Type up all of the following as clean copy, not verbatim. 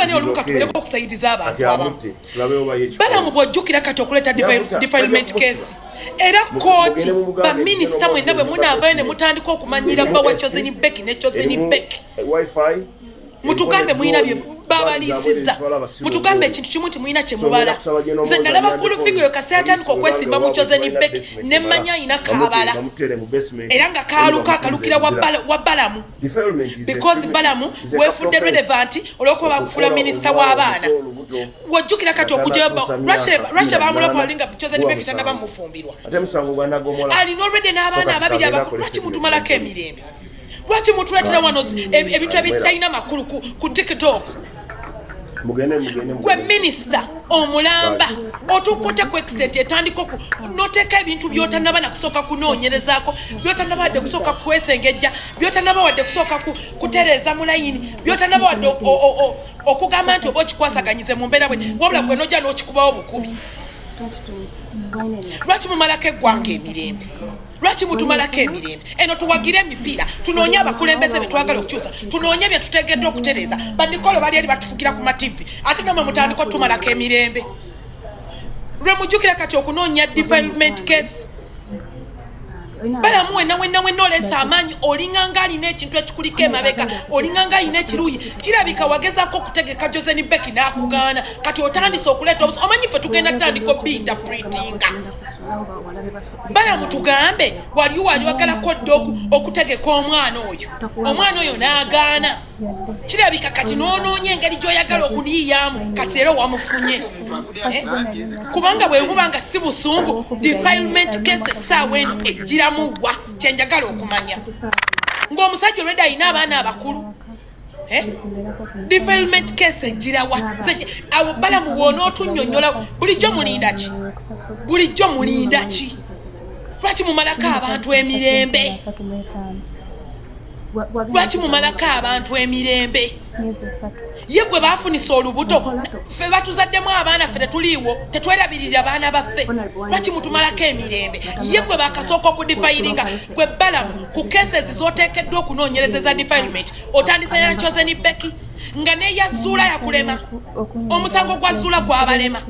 Baba ne oluka tubeleko okusaidiza abantu abamu. Balaam bw'ojjukira kati okuleta defilement case. Era kooti ba minisita mwenna bwe munaavayo ne mutandika okumanyira bba wa Kyakoze Becky ne Kyakoze Becky. Mutugambe muyina bye babaliisiza. Mutugambe ekintu kimu nti muyina kye mubala. Nze nalaba full figure kasi atandika okwesimba mu Kyakoze Becky ne mmanya ayina kaabala. Era nga kaaluka akalukira wa Balaam. Because Balaam weefudde relevant olw'okuba bakufuula minisita w'abaana. Wojjukira kati okujja lwaki baamulokola nga Kyakoze Becky tannaba mufumbirwa. Alina already n'abaana ababiri abakulu. Lwaki mutumalako emirembe? Lwaki mutuletera wano ebintu ebitalina makulu ku TikTok? Gwe minisita omulamba otukutte ku extent etandika noteeka ebintu by'otannaba na kusooka kunoonyerezaako, by'otannaba wadde kusooka kwesengejja, by'otannaba wadde kusooka kutereeza mu layini, by'otannaba wadde okugamba nti oba okikwasaganyize mu mbeera bwe, wabula gwe nojja n'okikubawo bukubi. Lwaki mumalako eggwanga emirembe? Lwaki mutumalako emirembe? Eno tuwagire emipiira, tunoonye abakulembeze be twagala okukyusa, tunoonye bye tutegedde okutereeza. Bandikolo bali eri batufukira ku mativi, ate namwe mutandika otumalako emirembe. Lwe mujjukira kati okunoonya defilement case. Balaam wenna oleesa amaanyi, olinganga alina ekintu ekikuliko emabega, olinganga alina ekiruyi. Kirabika wagezaako okutegeka Kyakoze Becky n'akugaana, kati otandise okuleeta obuso. Omanyi ffe tugenda tutandika obinterpretinga. Balaam tugambe wali wagalako dda okutegeka omwana oyo n'agaana. Kirabika kati n'onoonya engeri gy'oyagala okuniyiyamu, kati leero wamufunye. Kubanga bwe buba nga si busungu, defilement case essaawa eno ejjiramu wa kyenjagala okumanya. Ng'omusajja olwedde alina abaana abakulu. Defilement case ejjirawa. Awo Balaam w'onootunnyonnyola bulijjo mulinda ki? Lwaki mumalako abantu emirembe? Lwaki mumalako abantu emirembe? Ye gwe baafunisa olubuto, ffe batuzaddemu abaana ffe tetuliiwo, tetwerabirira abaana baffe. Lwaki mutumalako emirembe? Ye gwe baakasooka okudifayiringa, gwe Balaam ku cases z'oteekeddwa okunoonyereza defilement, otandisa na Kyakoze Becky nga neeyazuula yakulema. Omusango gwa zuula gwabalema.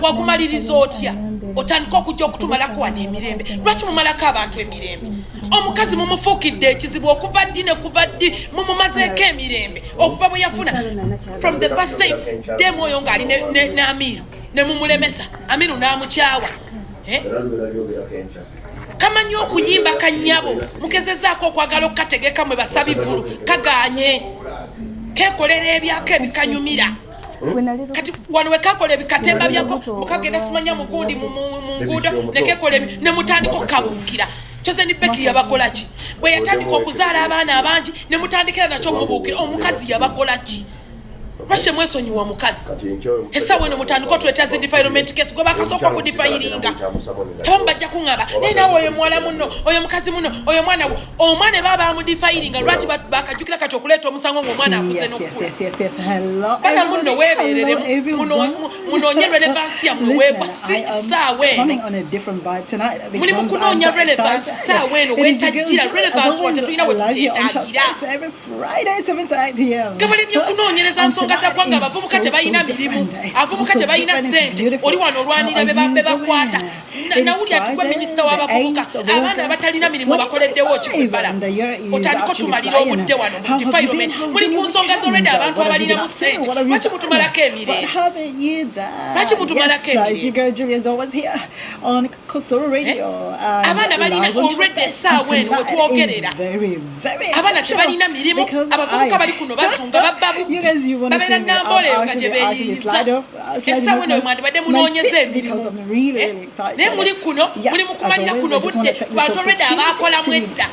Wagumaliriza otya? Otandika okujja okutumalako wano emirembe. Lwaki mumalako abantu emirembe? Omukazi mumufuukidde ekizibu okuva ddi ne kuva ddi mumumazeeko emirembe. Okuva bwe yafuna from the first time demu oyo ng'ali ne Amiru ne mumulemesa, Amiru n'amukyawa. Kamanyi okuyimba kannyabo, mugezezaako okwagala okukategeka mwe basabivulu, kagaanye. Keekolera ebyako ebikanyumira. Kati wano wekakola ebikatemba byako, mukagenda simanya mugundi mu nguudo, nekekola ne mutandika okukabuukira. Kyakoze Becky yabakola ki? Bwe yatandika okuzaala abaana abangi ne mutandikira nakyo mubuukira, omukazi yabakola ki? Lwaki mwesonyiwa mukazi? Essaawa eno mutandika otuleta defilement case gwe bakasooka okudifayiringa. Abamu bajja kuŋŋamba naye naawe oyo muwala muno, oyo mukazi muno, oyo mwana we. Omwana baba bamudifayiringa, lwaki bakajjukira kati okuleeta omusango ng'omwana akuze n'okukula? Bala muno weeberere munoonye relevansi yammwe weebwa ssaawa eno. Muli mu kunoonya relevansi ssaawa eno weetajjira relevansi wa tetulina we tuteetaagira. Nga bali byokunoonyereza nsonga za ggwanga abavubuka tebalina mirimu, abavubuka tebalina ssente, oli wano olwanira be bakwata. Nawulira nti gwe minisita w'abavubuka, abaana abatalina mirimu bakoleddewo ki Balaam? Otandika otumalira obudde wano mu defilement. Muli ku nsonga z'olwedde abantu abalinamu ssente. Lwaki mutumalako emirembe? Lwaki mutumalako emirembe? Abaana balina olwedde essaawa eno wetwogerera. Abaana tebalina mirimu, abavubuka bali kuno basunga babbabu. Babeera Namboole eyo nga gye beeyiriza. Essaawa eno mwandibadde munoonyeza emirimu. Naye muli kuno, muli mu kumalira kuno budde bantu olwedde abaakolamu edda.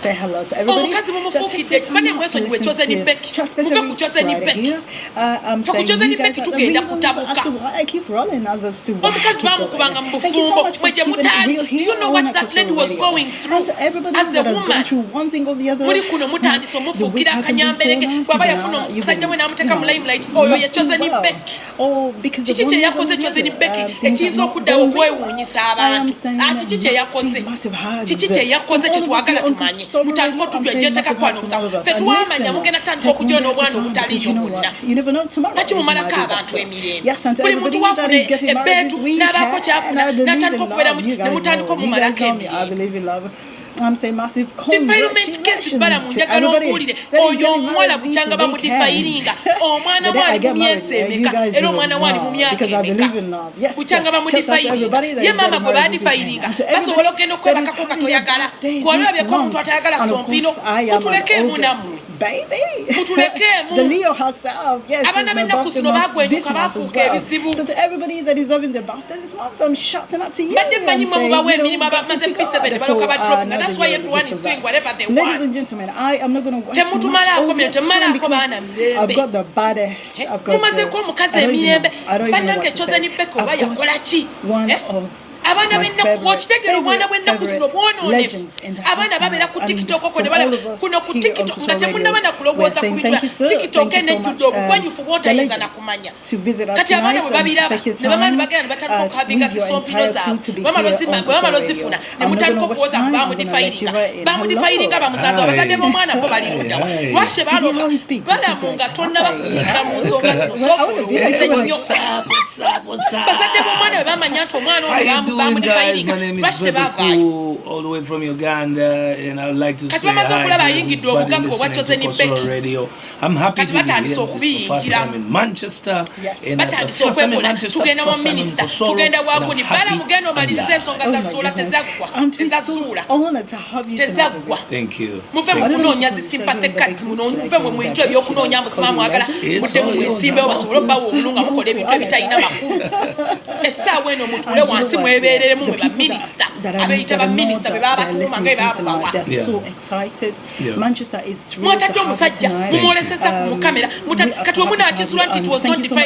Omukazi mumufuukidde ekibane mwesonyiwe Kyakoze Becky. Muve ku Kyakoze Becky. Fe ku Kyakoze Becky tugenda kutabuka. Omukazi baamukubanga mu bufumbo mwe gye mutaali. Do you know what that lady was going through as a woman? Muli kuno mutandise omufuukira akanyamberege. Bw'aba yafuna omusajja we n'amuteeka mu limelight oyo yechoze ni Becky. Chichi yakoze choze ni Becky ekizo kudawo kwewunyisa abantu ati chichi yakoze chichi yakoze kyetwagala tumanye mutandiko tujwe jeteka kwano kusa fetwamanya mugena tandiko kujona obwana obutaliyo bonna ati mumalaka abantu emirembe buli muntu wafune ebetu n'abako kyafuna natandiko kubeera ne mutandiko mumalaka emirembe. I'm saying massive defilement case Balaam njagala ompulire oyo omuwala bukyanga bamudifairinga omwana wali mu myezi emeka era omwana wali mu myaka emeka bukyanga bamudifairinga ye mama gwe badifairinga basobola okugenda okwebakako katoyagala kwolwabyeko omuntu atayagala sompino mutulekeemu nammwe the Leo herself, yes. So to everybody that is having the birthday this month, I'm shouting out to you. That's why everyone is doing whatever they want. Ladies and gentlemen, I am not going to waste much over time because I've got the baddest. I've got the, I don't even know what to say. One of abana benda kuwachitegera omwana bwenda kuzino bwononefu abana babera ku TikTok ko ne bala kuno ku TikTok ngate munna bana kulowooza ku bitwa TikTok ene tuddo obugwanjufu bwotayiza na kumanya kati abana bwe babiraba ne bamani bagenda batandika okuhabinga zisompino zaabwe bamalozifuna ne mutandika okuwoza bamudifairinga bamusanza abazadde b'omwana bo bali ludda lwashe baloba balamunga tonna bakuyingira mu nsonga zino sokulowoozennyo bazadde b'omwana bwe bamanya nti omwana ono My name is Becky, all the way from Uganda, and I would like to say hi to everybody listening to Kosoro Radio. I'm happy to be here. This is the first time in Manchester, and the first time in Manchester, first time in Kosoro, and I'm happy I'm so honored to have you tonight. Thank you. They're so excited. Manchester is thrilled to have you tonight. Thank you so much for,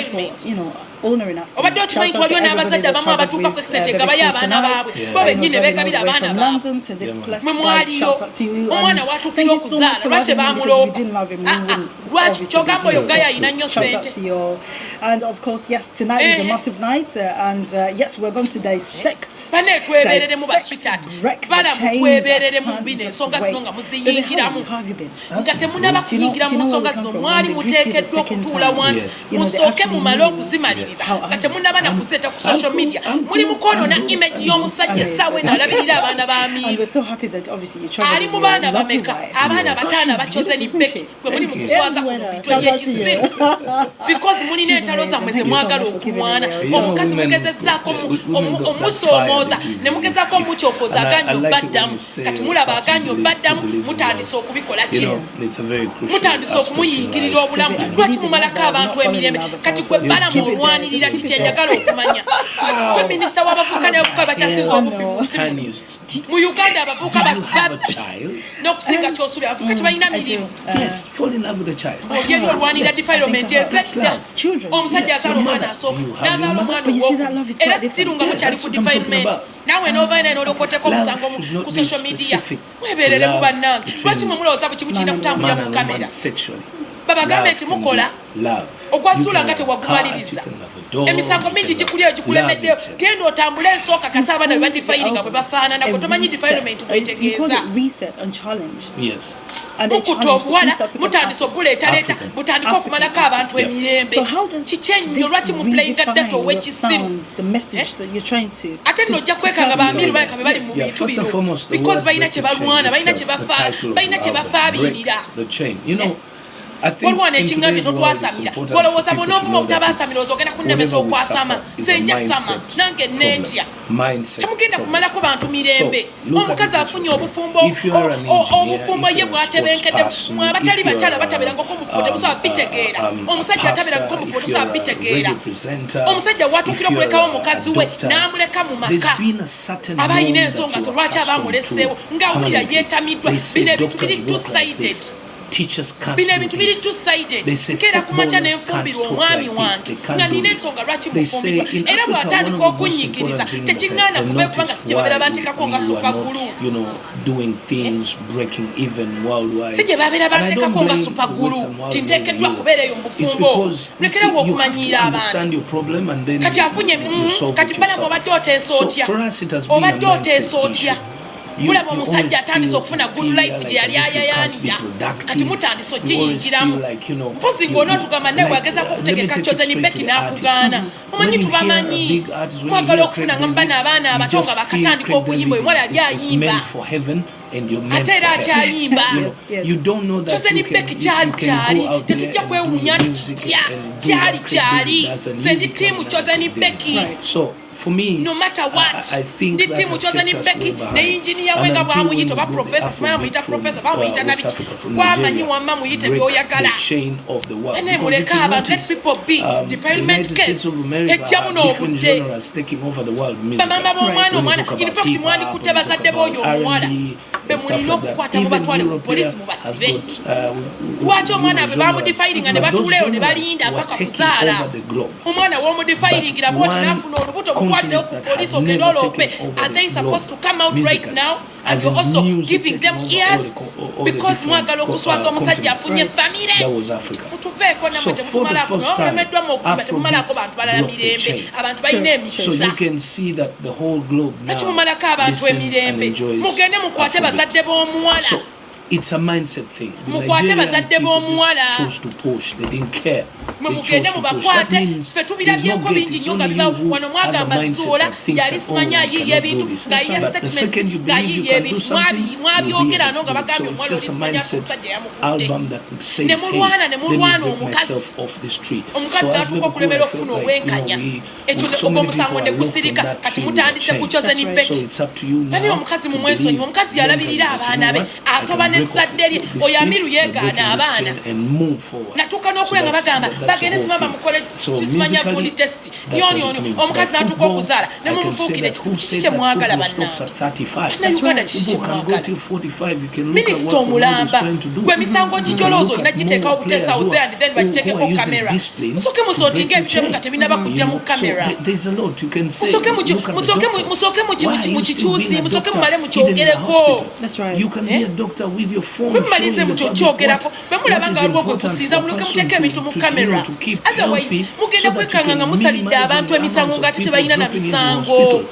you know, honoring us. Shout out to everybody that traveled with Becky from London to this place. Shout out to you. Thank you so much for having me, because we didn't have him. Shout out to you. And of course, yes, tonight is a massive night, and yes, we're going to dissect wreck the chains of weight. Baby, how have you been? social media. And we're so happy that obviously you traveled with your lovely wife. Because omusoomooza ne mugezaako mukyopooza aganyo baddamu kati mulaba aganyo baddamu mutandise okubikola ki mutandise okumuyingirira obulamu lwaki mumalako abantu emirembe kati gwe Balaam olwanirira kikyenjagala okumanya gwe minisita w'abavubuka n'abavubuka bakyasinza obubbi mu Uganda abavubuka babbi n'okusinga ky'osuubira abavubuka tebalina mirimu olyeri olwanirira defilement ezedda omusajja azaala omwana asooka n'azaala omwana owokubiri era sitirunga mukyali ku defilement nawe n'ovaina n'olokoteko omusango ku social media mwebeerere mu bannange lwaki mwe mulowooza buli kimu kirina kutambulira mu kamera babagambe nti mukola okwasuula nga tewagumaliriza emisango mingi gikulyeyo gikulemeddeyo genda otambule ensooka kasa abaana be badifairinga bwe bafaanana gwe tomanyi defilement bwetegeeza mukuta obuwala mutandise okuleetaleeta mutandika okumalako abantu emirembe kikyenyo lwaki muplayinga data ow'ekisiru ate nno ojja kwekanga bamiru baleka be bali mu bintu bino because balina kye balwana balina kye bafaabiirira olwana ekiŋŋambi totwasamira golowooza bonoovuma obutabasamira ozogenda kunnemesa okwasama nze njasama nange neetya temugenda kumalako bantu mirembe omukazi afunye obufumbo ye bwatebenkedde mwe abatali bakyala bataberangako omufumbo temusobola bitegeera omusajja ataberangako omufumbo tosobola bitegeera omusajja watuukira okulekawo omukazi we n'amuleka mu maka aba ayina ensonga zo lwaki aba amuleseewo ng'awulira yeetamiddwa bino ebintu biri two-sided teachers can't bino do ebintu biri this. two-sided. They say Nkeera kumakya footballers n'enfumbirwa can't omwami talk like this. They wange can't nga do nina this. ensonga lwaki They say mufumbirwa in era Africa, one bw'atandika of the most okunyiikiriza important things that tekiŋŋaana I kubeera kubanga noticed si gye babeera why banteekako nga we were supagulu. not, you know, doing things breaking even worldwide. Si gye babeera And I don't banteekako nga blame the supagulu Western world tinteekeddwa more kubeera eyo mu than you. It's bufumbo. because Mulekerewo you have okumanyiira to abantu. understand your problem and then Kati afunye you solve kati it balamu yourself. obadde oteesa So otya? for us it has been a Obadde oteesa mindset otya? issue. Mulaba omusajja atandise okufuna good life gye yali ayayaanira kati mutandise ogiyingiramu mpozi ng'onootugamba naye bwagezaako okutegeka Kyakoze Hon Becky n'akugaana omanyi tubamanyi mwagala okufuna nga mubana abaana abato nga bakatandika okuyimba oyo mwali ali ayimba ate era akyayimba Kyakoze Hon Becky kyali tetujja kwewuunya nti kipya kyali nze ndi ttiimu Kyakoze Hon Becky. For me, no matter what, I think that has kept us way behind. And until when we go to the Afrobeat from Nigeria, break the chain of the world. Because if you notice, the United States of America different genres taking over the world music. When you talk about hip-hop, when you talk about R&B, and stuff like that. Even Europe here has got Watch omwana bwe bamudifiringa ne batuuleyo ne balinda mpaka kuzaala omwana w'omudifiringira bwoti n'afuna olubuto butwalirewo ku poliisi ogenda oloope. Are they supposed to come out right now and you're also giving them ears because mwagala okuswaza omusajja afunye famire mutuveeko namwe temutumalako nolemeddwamu okufuna temumalako bantu balala mirembe abantu balina emikisa nakimumalako abantu emirembe mugende mukwate bazadde b'omuwala. It's a mindset thing. The Nigerian people just chose to push. They didn't care. They chose to push. That means there's no gate. It's only you who has a mindset that thinks that, oh, I cannot do this. But the second you believe you can do something, you'll be able to do it. So it's just a mindset album that says, hey, let me break myself off this tree. So as we go, I feel like, so many people are locked on that tree with change. So it's up to you now to believe, Nesaderi oyamiru yegaana abaana natuuka n'okulya nga bagamba bagende simaba mukole kisimanya gundi testi yoni omukazi n'atuuka okuzaala ne mumufuukira kiki kye mwagala bannange Uganda kiki kye mwagala minisita omulamba gwe emisango gijolooza olina giteekawo buteesa out there and then bagiteekeko kamera musooke musootinga ebitemu nga tebinaba kujja mu kamera musooke mu kikyuzi musooke mumale mukyogereko bemumalize mukyokyogerako bemulaba nga waliwo gwe kusinza mulyoke muteeka ebintu mu kamera otherwise mugenda kwekanga nga musalidde abantu emisango ng'ate tebalina na misango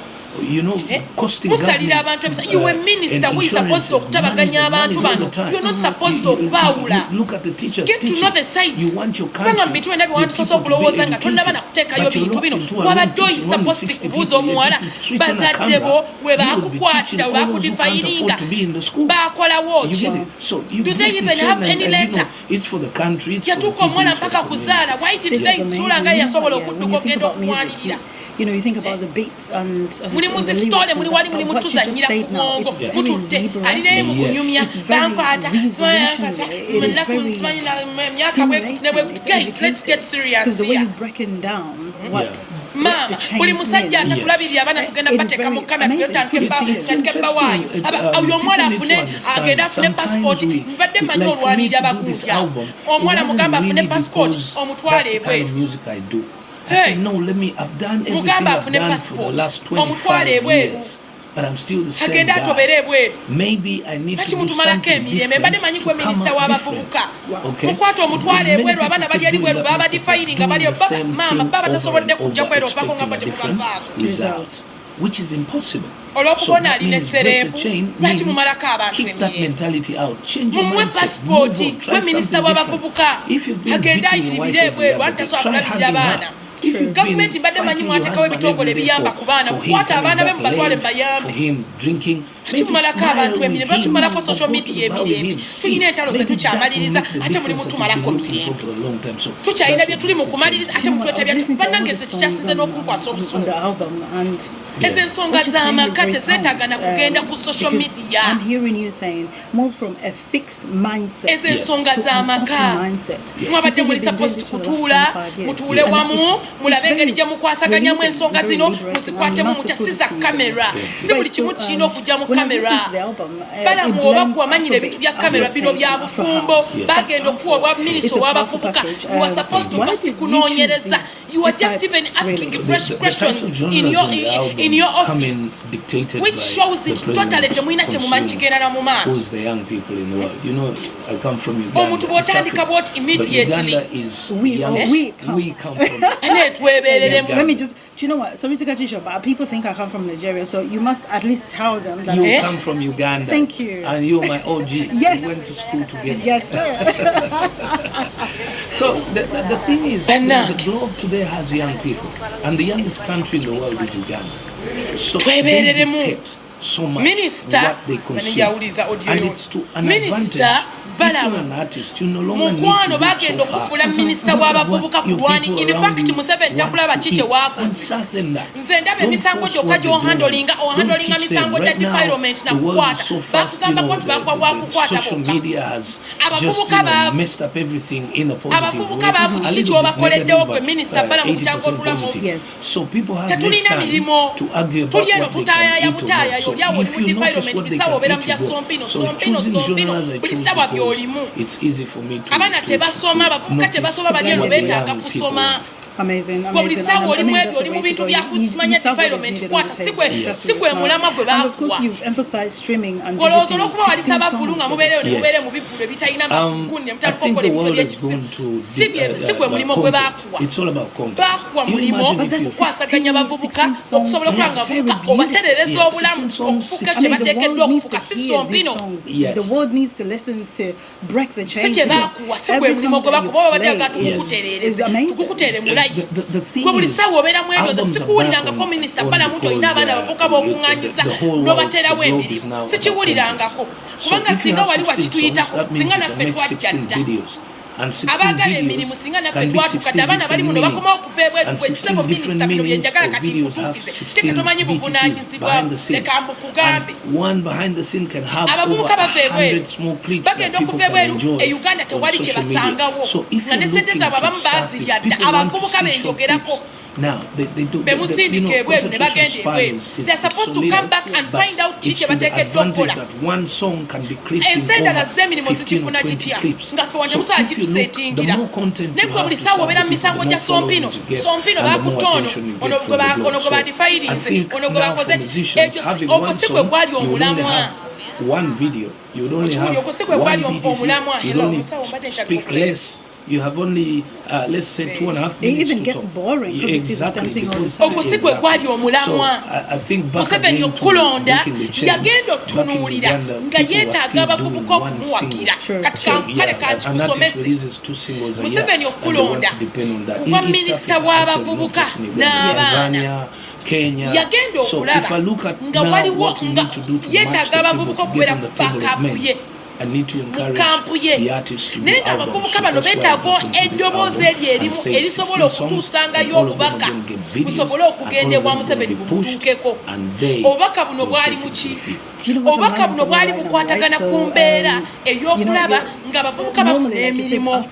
musalira abantu emisango. You a minister who is supposed to okutabaganya abantu bano. You're not supposed to okubaawula. Get to know the sides. Kubanga mu bintu byonna bye wandisoose okulowooza nga tonnaba nakuteekayo bintu bino wabadde oyinza posti kubuuza omuwala bazadde bo bwe baakukwatira bwe baakudifayiringa baakolawo ki? Do they even have any letter? Yatuuka omwana mpaka kuzaala. Why did they nsuula nga yasobola okudduka ogenda okuwanirira? You know, you think about the beats and muli muzisitole muli wali muli mutuzanyira ku mwongo mutudde alinaye mu kunyumya bankwata let's get serious because the way you breaking down what mama buli musajja atatulabirira abaana tugenda bateeka mu kamera tugenda bawaayo oyo omwana afune agenda afune passport mbadde manyi olwanirira bagunja omwana mugamba afune passport omutwale ebweru. I said, no, I've done everything I've done for the last 25 years. But I'm still the same guy. Maybe I need to do something different to come out different. Okay? Results, which is impossible. So that means break the chain, means keep that mentality out. Change your mindset, move on, try something different. If you've been beating your wife every other day, try hugging her. Gavumenti mbadde manyi mwateekawo ebitongole ebiyamba ku baana mukwata abaana be mubatwale mubayambe kimumalako abantu emirembe bakimalako social media emirembe tulina entalo ze tukyamaliriza ate muli mutumalako mirembe tukyalina bye tuli mu kumaliriza ate mutwetabya bannange ze kikyasize n'okunkwasa obusungu ezo ensonga z'amaka tezeetagana kugenda ku social media. Ezo ensonga z'amaka mwabadde muli supposed kutuula mutuule wamu mulabe engeri gye mukwasaganyamu ensonga zino muzikwatemu mutya si za kamera si buli kimu kirina okujja mu kamera Balaam oba kuwamanyira ebintu bya kamera bino bya bufumbo bagenda okuwa obwa minisita ow'abavubuka you are supposed to first kunoonyereza you are just even asking fresh questions in your office which shows it totally temulina kyemumanyi kigenda na mu maaso who's the young people in the world. You know, I come from Uganda. Omuntu bw'otandika bw'oti immediately we come from Let me just, do you know what? Sorry to cut you short, but people think I come from Nigeria, so you must at least tell them that you come from Uganda. Thank you. And you're my OG. Yes. We went to school together. Yes, sir. So the thing is, the globe today has young people, and the youngest country in the world is Uganda. So they dictate so much what they consume, and it's to an advantage. If you're an artist, you no longer need to look so far. You people around you want to eat and serve them that. Don't force what they're doing. Don't teach them. Right now, the world is so fast. You know, the social media has just messed up everything in a positive way. A little bit negative, but 80% positive. Yes. So people have less time to argue about what they can eat or not. So if you notice what they can eat, you go. So choosing genres I chose because it's easy for me to notice young people. Amazing. And of course, you've emphasized streaming and I think the world has gone to content. It's all about content. You imagine if the world needs to listen to break the chain. Every song that you play is amazing. The thing is, albums are back on because the whole world, the globe is now about content. So if you have 16 songs, that means you can make 16 videos. And 16 videos can be 16 different meanings. And 16 different meanings of videos have 16 BTCs behind the scenes. And one behind the scene can have over 100 small clips that people can enjoy on social media. So if you're looking to surf it, people want to see short clips. Now, they do, concentration span is supposed to come back and find out it's to the advantage that one song can be clipped in over 15 or 20 clips. So if you look, the more content you have to serve the people, the more followers you get, and the more attention you get from the blog. So I think now for musicians, having one song, you would only have one video. You would only have one BTC. You would only speak less. You have only, let's say, 2.5 minutes. It even gets boring because it's the same thing all the time. So I think back again to breaking the chain, back in Uganda, people were still doing one single. An artist releases 2 singles a year, and they want to depend on that. In East Africa, actually, not just in Uganda, Tanzania, Kenya. So if I look at now what we need to do to match the table, to get on the table of men, I need to encourage the artists to do albums. So that's why I put into this album and say 16 songs, and all of them are going to get videos, and all of them are going to be pushed, and they will take obubaka buno bwali bukwatagana ku mbeera ey'okulaba ng'abavubuka bafuna emirimu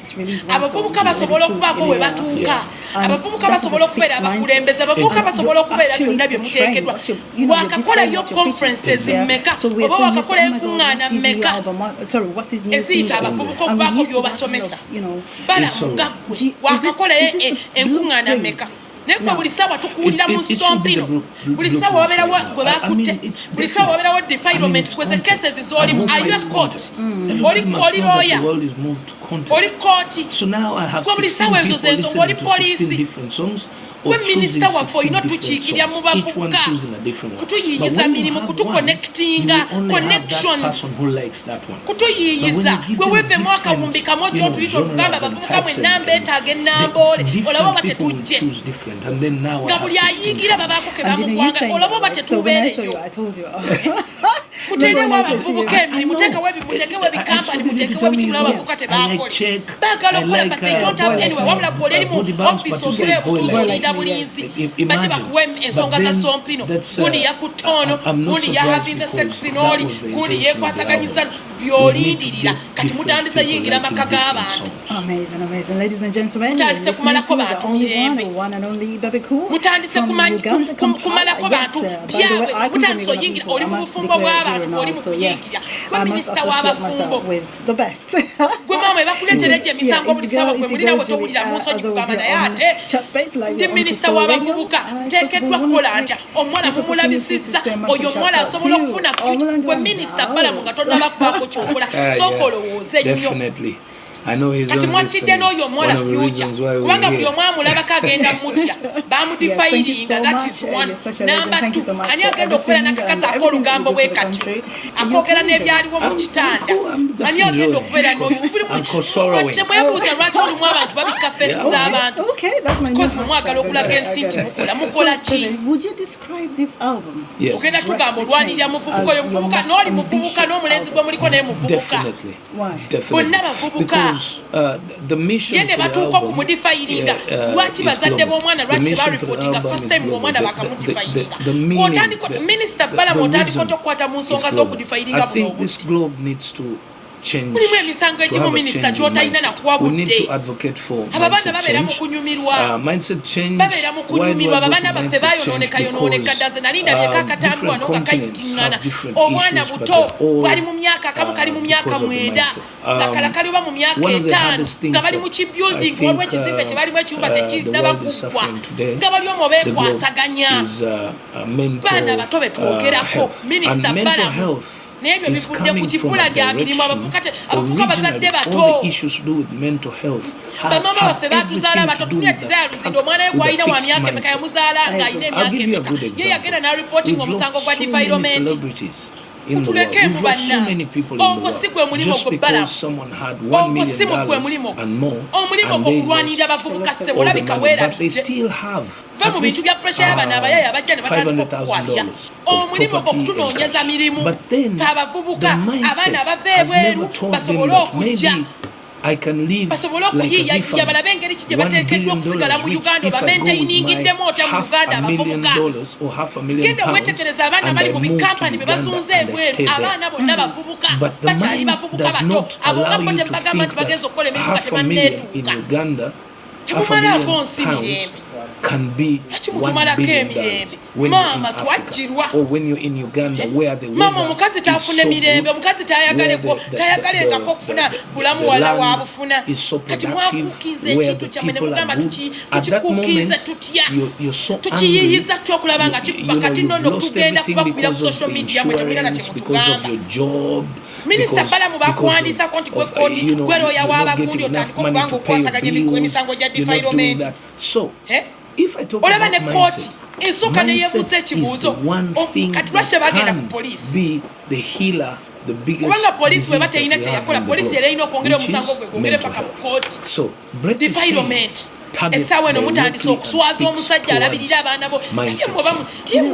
abavubuka basobola okubaako we batuuka abavubuka basobola okubeera abakulembeze abavubuka basobola okubeera byonna bye muteekeddwa wakakolayo conferences mmeka oba wakakola enkuŋŋaana mmeka eziyita abavubuka okubaako by'obasomesa Balaam nga ggwe wakakolayo enkuŋŋaana mmeka naye gwe buli ssaawa tukuwulira mu sompino buli ssaawa wabeerawo gwe bakutte buli ssaawa wabeerawo defilement kweze cases z'olimu aywe court oli lawyer oli kooti gwe buli ssaawa ezo zezo oli poliisi gwe minisita waffe olina otukiikirira mu bavubuka kutuyiiyiza mirimu kutuconnectinga connections kutuyiiyiza gwe weevemu akawumbi kamu ojja otuyita otugamba abavubuka mwenna mbeetaaga ennamboole olaba oba tetujje nga buli ayiigira babaako ke bamukwanga olaba oba tetubeereyo muteerewo abavubuka emirimu muteekewo ebikampani muteekewo ebitimu n'abavubuka tebaakola baagala okukola but they don't have anyway wabula bw'oli eri mu office osula ebutuuzi olinda bulinzi bate bakuwa ensonga za sompino gundi yakuttoono gundi yahavinze sexi n'oli gundi yeekwasaganyiza byolindirira kati mutandise yingira maka g'abantu. Amazing. Ladies and gentlemen, mutandise kumalako bantu mirembe. One and only Becky mutandise kumalako bantu byawe mutandise oyingira oli mu bufumbo bw'abantu oli mu kuyingira gwe minisita w'abafumbo the best. Gwe mama bakuletera gye emisango buli ssaawa gwe mulina bwe towulira mu nsonyi kugamba naye ate ndi minisita w'abavubuka nteekeddwa kukola ntya omuwala mumulabisizza oyo omuwala asobola okufuna gwe minisita Balaam nga tonnabakubaako kyokola sooka olowooze nnyo. kati mwatidde n'oyo omuwala future kubanga buli omu amulabako agenda mutya bamudifayiringa that is one. Number 2 ani agenda okubeera n'akakazi ak'olugambo bwe katyo akoogera n'ebyaliwo mu kitanda ani agenda okubeera n'oyo lwaki olumu abantu babika feesi z'abantu kozi mumwagala okulaga ensi nti mukola ki ogenda tugamba olwanirira muvubuka oyo muvubuka n'oli muvubuka n'omulenzi gwe muliko naye muvubuka bonna bavubuka yende batuuka okumudifayiringa lwaki bazadde b'omwana lwaki baripootinga first time omwana bakamudifayiringa minisita Balaam otandika okukwata mu nsonga z'okudifayiringa buno mulimu emisango egimu minisita gy'otalina nakuwabudde ababaana babeera mu kunyumirwa ababaana baffe bayonooneka ddaze nali ndabyeko akatambi wano nga kayitingana omwana buto bwali mu myaka akamu kali mu myaka 9 nga kala kali oba mu myaka 5 nga bali mu kibuilding waliwo ekizimbe kye balimu ekiyumba tekinaba kuggwa nga bali omwo beekwasaganya baana bato betwogerako minisita Balaam n'ebyo bivudde ku kibula lya mirimu abavubuka bazadde bato bamama baffe batuzaala bato tulyatizaala luzindo omwana we gwalina wa myaka emeka yamuzaala nga alina emyaka emeka ye yagenda n'aripooting omusango gwa defilement mutuleke emu bannange ogwo si gwe mulimu gwe Balaam ogwo si gwe mulimu omulimu ogw'okulwanirira abavubuka ssebo olabika weerabidde va mu bintu bya pressure y'abaana abayaya abajja ne batandika okukwalira omulimu ogw'okutunoonyeza mirimu fe abavubuka abaana abava ebweru basobole okujja basobole okuyiiya balabe engeri ki gye bateekeddwa okusigala mu Uganda bamentayiningiddemu otya mu Uganda abavubuka genda wetegereza abaana bali mu bikampani be bazunze ebweru abaana bonna bavubuka bakyali bavubuka bato abo nga bo tebagamba nti bagenza okukola emirimu nga tebanneetuuka temumalako nsi mirembe can be one billion mama twajirwa mama omukazi tafuna mirembe omukazi tayagalenga okufuna bulamu wala wabufuna kati mwakuukiza ekintu kyammwe ne mugamba tukikuukize tutya tukiyiyiza tutya okulaba nga kikuba kati nno tugenda kubakubira ku social media mwe temulina nakimutugamba minisita Balaam bakuwandiisako nti gwe kooti gwe looya w'abagundi otandika okubanga okwasaganya emisango gya defilement olaba ne kooti esooka neyeebuuza ekibuuzo kati lwaki bagenda ku poliisi kubanga poliisi bwe bateyina kyeyakola poliisi era erina okwongera omusango gwe gwongere paka mu kooti defilement essaawa eno mutandise okuswaza omusajja alabirira abaana bo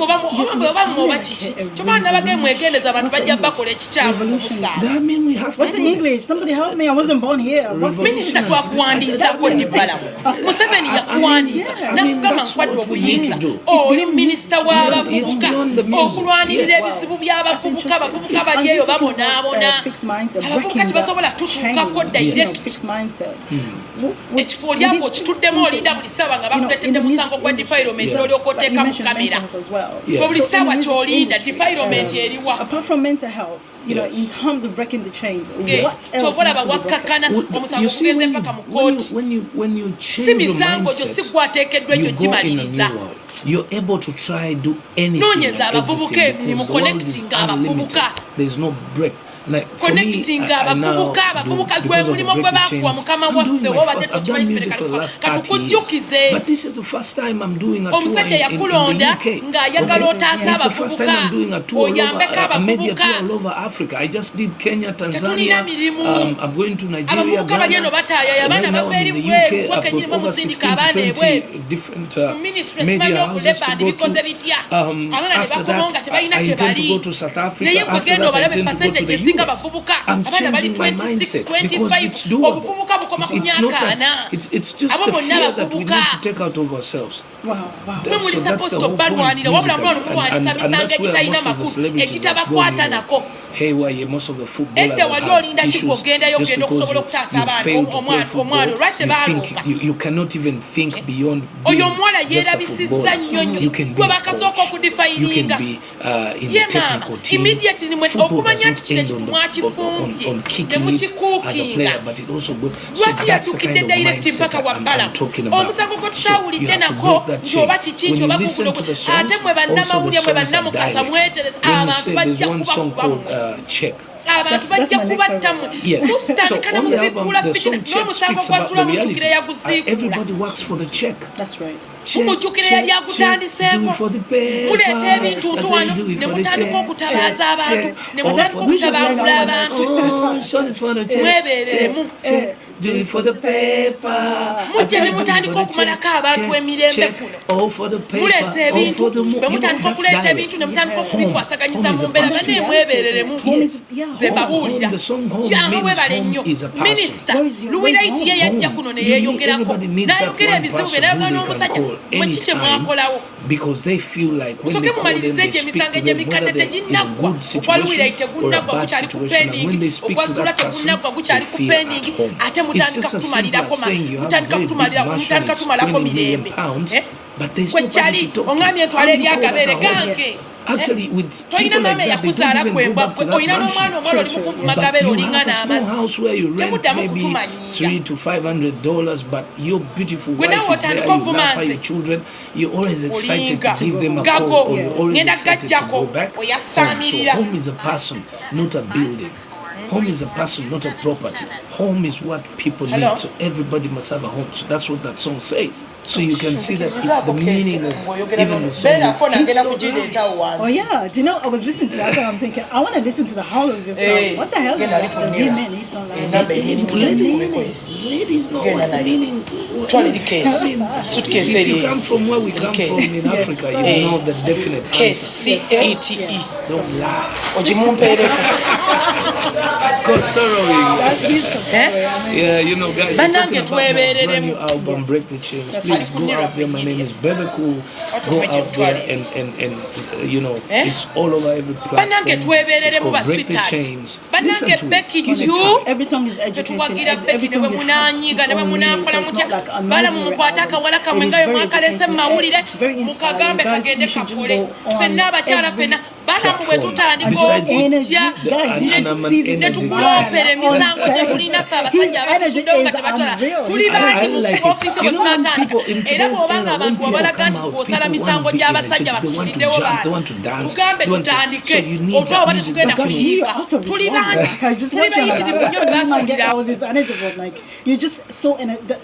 oba kiki kyobaana bage mwegendeza abantu bajja bakola ekikyamu mu busaale minisita twakuwandiisako ndi Balaam Museveni yakuwandiisa nakugamba nkwadde obuyinza oli minisita w'abavubuka okulwanirira ebizibu by'abavubuka abavubuka bali eyo babonaabona abavubuka tebasobola tutuukako direct ekifo lyabo okituddemu olinda buli ssaawa nga bakuletedde musango gwa defilement n'olyoka oteeka mu kamera gwe buli ssaawa kyolinda defilement eriwa in terms of breaking the chains, what else tobolaba wakkakana omusango gugenze mpaka mu kooti si misango gyo si gwateekeddwa egyo gimaliriza you're able to try do anything noonyeza abavubuka emirimu connecting abavubuka there's no break. Connecting abavubuka gwe mulimo gwe bakuwa mukama waffe wobadde tokimanyi katukujjukize omusajja yakulonda ng'ayagala otaasa abavubuka oyambeko abavubuka tetulina mirimu abavubuka bali eno bataayayo abaana bava eri bweru wakenyirimu omusindika abaana ebweru ministry simanyi okulebandi bikoze bitya abaana ne bakomawo nga tebalina kye bali naye gwe genda obalabe percentage esinga I'm changing my mindset because it's doable. It's just the fear that we need to take out of ourselves. Wow. That's the whole point musically. And that's where most of the celebrities have gone haywire, most of the footballers have had issues just because you fail to play football. You cannot even think beyond being just a footballer. You can be a coach. You can be in the technical team. Football does not end on kicking it as a player, but it also goes. So that's the kind of mindset I'm talking about. So you have to break that chain. When you listen to the songs, also the songs are dialect. When you say there's one song called Check. That's my next favorite. Yes. So on the album, the song Check speaks about the reality. Everybody works for the check. That's right. Check, do it for the paper. I say do it for the check. Oh, Sean is for the check. Do it for the paper. I say do it for the check. Oh, for the paper. Oh, for the movie. That's dialect. Home is a passion. The song home means home is a passion. Everybody needs that one person who they can call anytime because they feel like when they call them, they speak to them, whether they're in a good situation or a bad situation, and when they speak to that person, they feel at home. It's just as simple as saying you have a very big mansion, it's £20 million, but they still want to talk to you. Actually, with people like that, they don't even go back to that mansion. But you have a small house where you rent maybe $300 to $500, but your beautiful wife is there, you love her, your children, you're always excited to give them a call, or you're always excited to go back home. So home is a person, not a building. Home is a person, not a property. Home is what people need, so everybody must have a home. So that's what that song says. So you can see that the meaning of even the song. Oh yeah, do you know, I was listening to that and I'm thinking, I want to listen to the whole of this song. What the hell is that? Ladies know what the meaning. If you come from where we come from in Africa, you know the definite answer. K-C-A-T-E. Don't lie. Because sorrowing. Yeah, you know, guys, we're talking about my brand new album, Break the Chains. Please go out there. My name is Becky. Go out there and you know, it's all over every platform. It's called Break the Chains. Listen to it. Every song is educating. Every song is meaning, so it's not like another. It's very inspiring. Guys, you should just go on every you're just so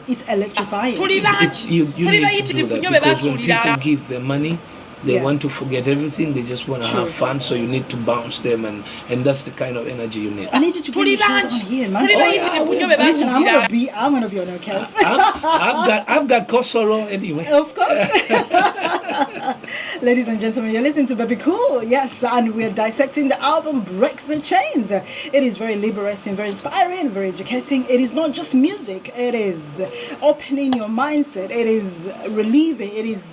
it's electrifying. You need to do that because when people give their money, they want to forget everything. They just want to have fun. So you need to bounce them, and that's the kind of energy you need. I need you to bring your shoes on here, man. Listen, I'm gonna be on your case. I've got Kosoro anyway. Of course. Ladies and gentlemen, you're listening to Baby Cool. Yes, and we're dissecting the album Break the Chains. It is very liberating, very inspiring, very educating. It is not just music. It is opening your mindset. It is relieving. It is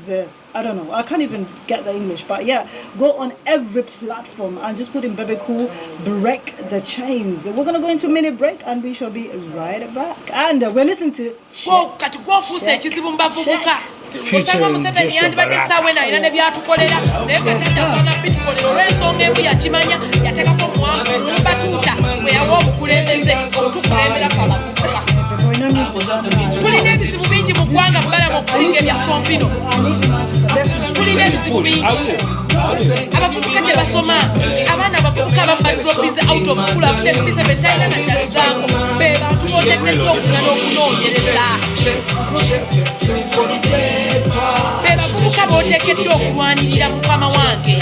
I don't know, I can't even get the English, but yeah, go on every platform and just put in Baby Cool, Break the Chains. We're gonna go into a minute break and we shall be right back. And we're listening to Check. Future in Joshua Baraka. tulina ebizibu bingi mu ggwanga Balaam okusinga ebya Sompino. Tulina ebizibu bingi. Abavubuka gye basoma, abaana abavubuka ababadropize out of school abudde ebisize betalina na kyalo zaako be bantu booteekeddwa okugana okunoonyereza. Be bavubuka booteekeddwa okulwanirira mukama wange.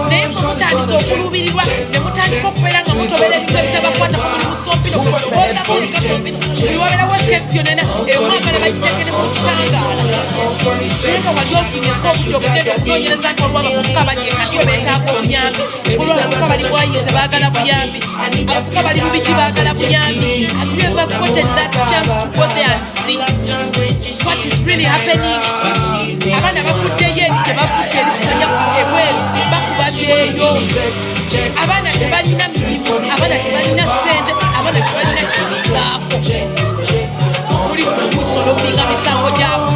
Naye mutandise okuluubirirwa ne mutandika okubeera nga mutobera ebintu ebitabakwata ku buli Sompino kulowooza buli Sompino buli wabeerawo kesi yonna ey'omwagala bagiteekere mu kitangaala. Nenga wali ofunye obudde obugenda okunoonyereza nti olw'abavubuka bali ekati beetaaga obuyambi, olw'abavubuka bali bwayize baagala buyambi, abavubuka bali mu biki baagala buyambi. Have you ever gotten that chance to go there and see what is really happening? Abaana bavuddeyo eri tebavudde erisimanya ebweru bakuba byeyo. Abaana tebalina mirimu, abaana tebalina ssente, abaana tebalina kibisaako. Muli kusolvinga misango gyabo.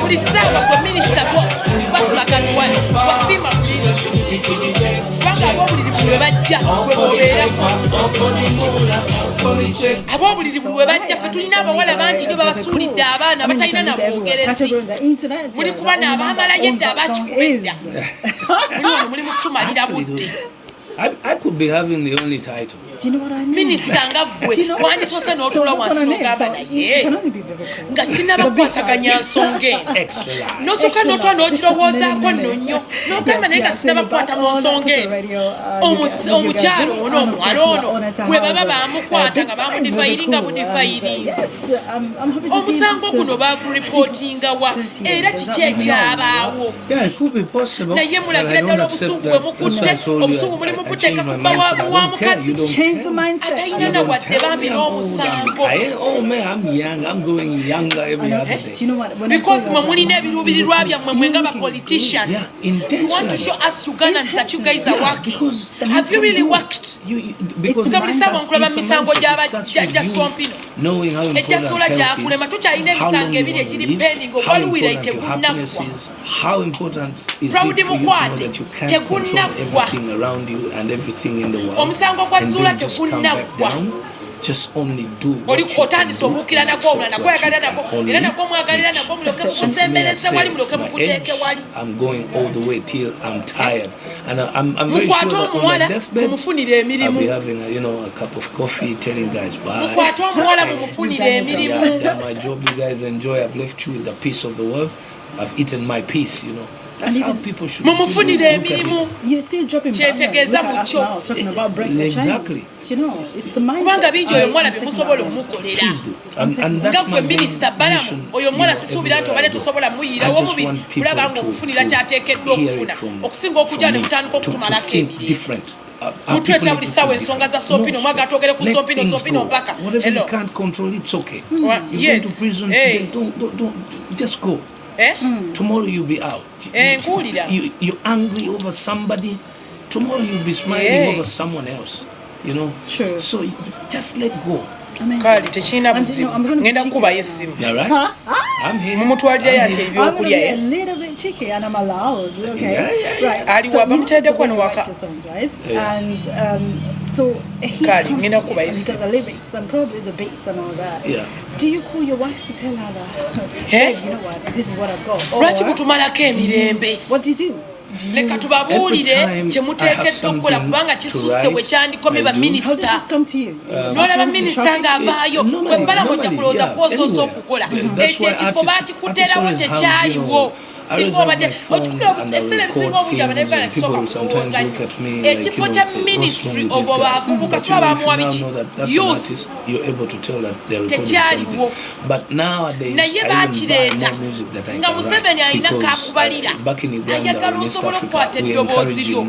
Buli ssaawa gwe minisita batulaga tuwali wasimba buliri kubanga ab'obuliri buli we bajja gwe bobeerako. Ab'obuliri buli we bajja ffe tulina abawala bangi nyo babasuulidde abaana batalina na bwongerezi. Muli kuba n'abaamalayo edda abakikuba edda. Muli wano muli mu kutumalira budde. I could be having the only title. Do you know what I mean? Minister nga gwe wandisoose n'otula wansi n'ogamba naye nga sinnabakwasaganya nsonga eno n'osooka n'otula n'ogirowoozaako nno nnyo n'ogamba naye nga sinnabakwata mu nsonga eno. Omukyalo ono omuwala ono bwe baba bamukwata nga bamudifayiringa budifayirinzi, omusango guno baguripootinga wa era kiki ekyabaawo? Naye mulagira ddala obusungu bwe mukutte, obusungu mulimu kuteeka ku bba wa mukazi atalina na wadde bambi n'omusango. Oh man, I'm young. I'm growing younger every other day. Because mwe mulina ebiruubirirwa byammwe mwe nga politicians. You want to show us Ugandans that you guys are working. Have you really worked? Because buli ssaawa nkulaba misango gya Swampino. Ejjasoola gyakulema tukyalina emisango ebiri egiri pending obwaluwira tegunnaggwa. How important is it for you to know that you can't control everything around you and everything in the world? Omusango gwa Zula Just come back down. Just only do what you otandise obuukira nagwo omulala nakweyagalira nagwo era nagwo mwagalira nagwo mulyoke musembereze wali mulyoke mukuteeke wali. I'm going all the way till I'm tired, and I'm very sure that on my deathbed I'll be having a cup of coffee, telling guys bye. I've done my job, you guys enjoy. I've left you with the peace of the world. I've eaten my peace, That's how people should You're still dropping bangers. Look at us now, talking about breaking the chains. You know, it's the mindset. Please do. And that's my Minister Balaam oyo mwana sisuubira nti obale tusobola muyira w'omubiri kulaba ng'okufunira kyateekeddwa okufuna okusinga okujja ne mutandika okutumalako emirimu. Mutwetera buli ssaawa ensonga za Sopino mwaga atwogere ku Sopino mpaka. Whatever you can't control, it's okay. You're going to prison today. Don't just go. Tomorrow you'll be out. You're angry over somebody. Tomorrow you'll be smiling over someone else. True. So just let go. Kali tekina buzibu ngenda kukubayo essimu. I'm here. Mumutwalira yate ebyokulya a little bit cheeky and I'm allowed. Okay. Right. Ali wabamutedde kwa waka. And so Kali ngenda kukubayo essimu. The lyrics and probably the beats and all that. Yeah. Do you call your wife to tell her that? Hey, you know what? This is what I've got. Lwaki kutumalako emirembe? What do you do? Leka tubabuulire kye muteekeddwa okukola kubanga kisusse we kyandikomye baminisita. N'olaba minisita ng'avaayo gwe Balaam ojja kulowooza kw'osoosa okukola. Ekyo ekifo baakikuteerawo tekyaliwo. Singa obadde okikula ebiseera ebisinga obungi abanebala tusooka kulowooza ekifo kya ministry obwo bavubuka siba bamuwa biki youth tekyaliwo naye baakireeta nga Museveni alina kakubalira ayagala osobola okukwata eddoboozi lyo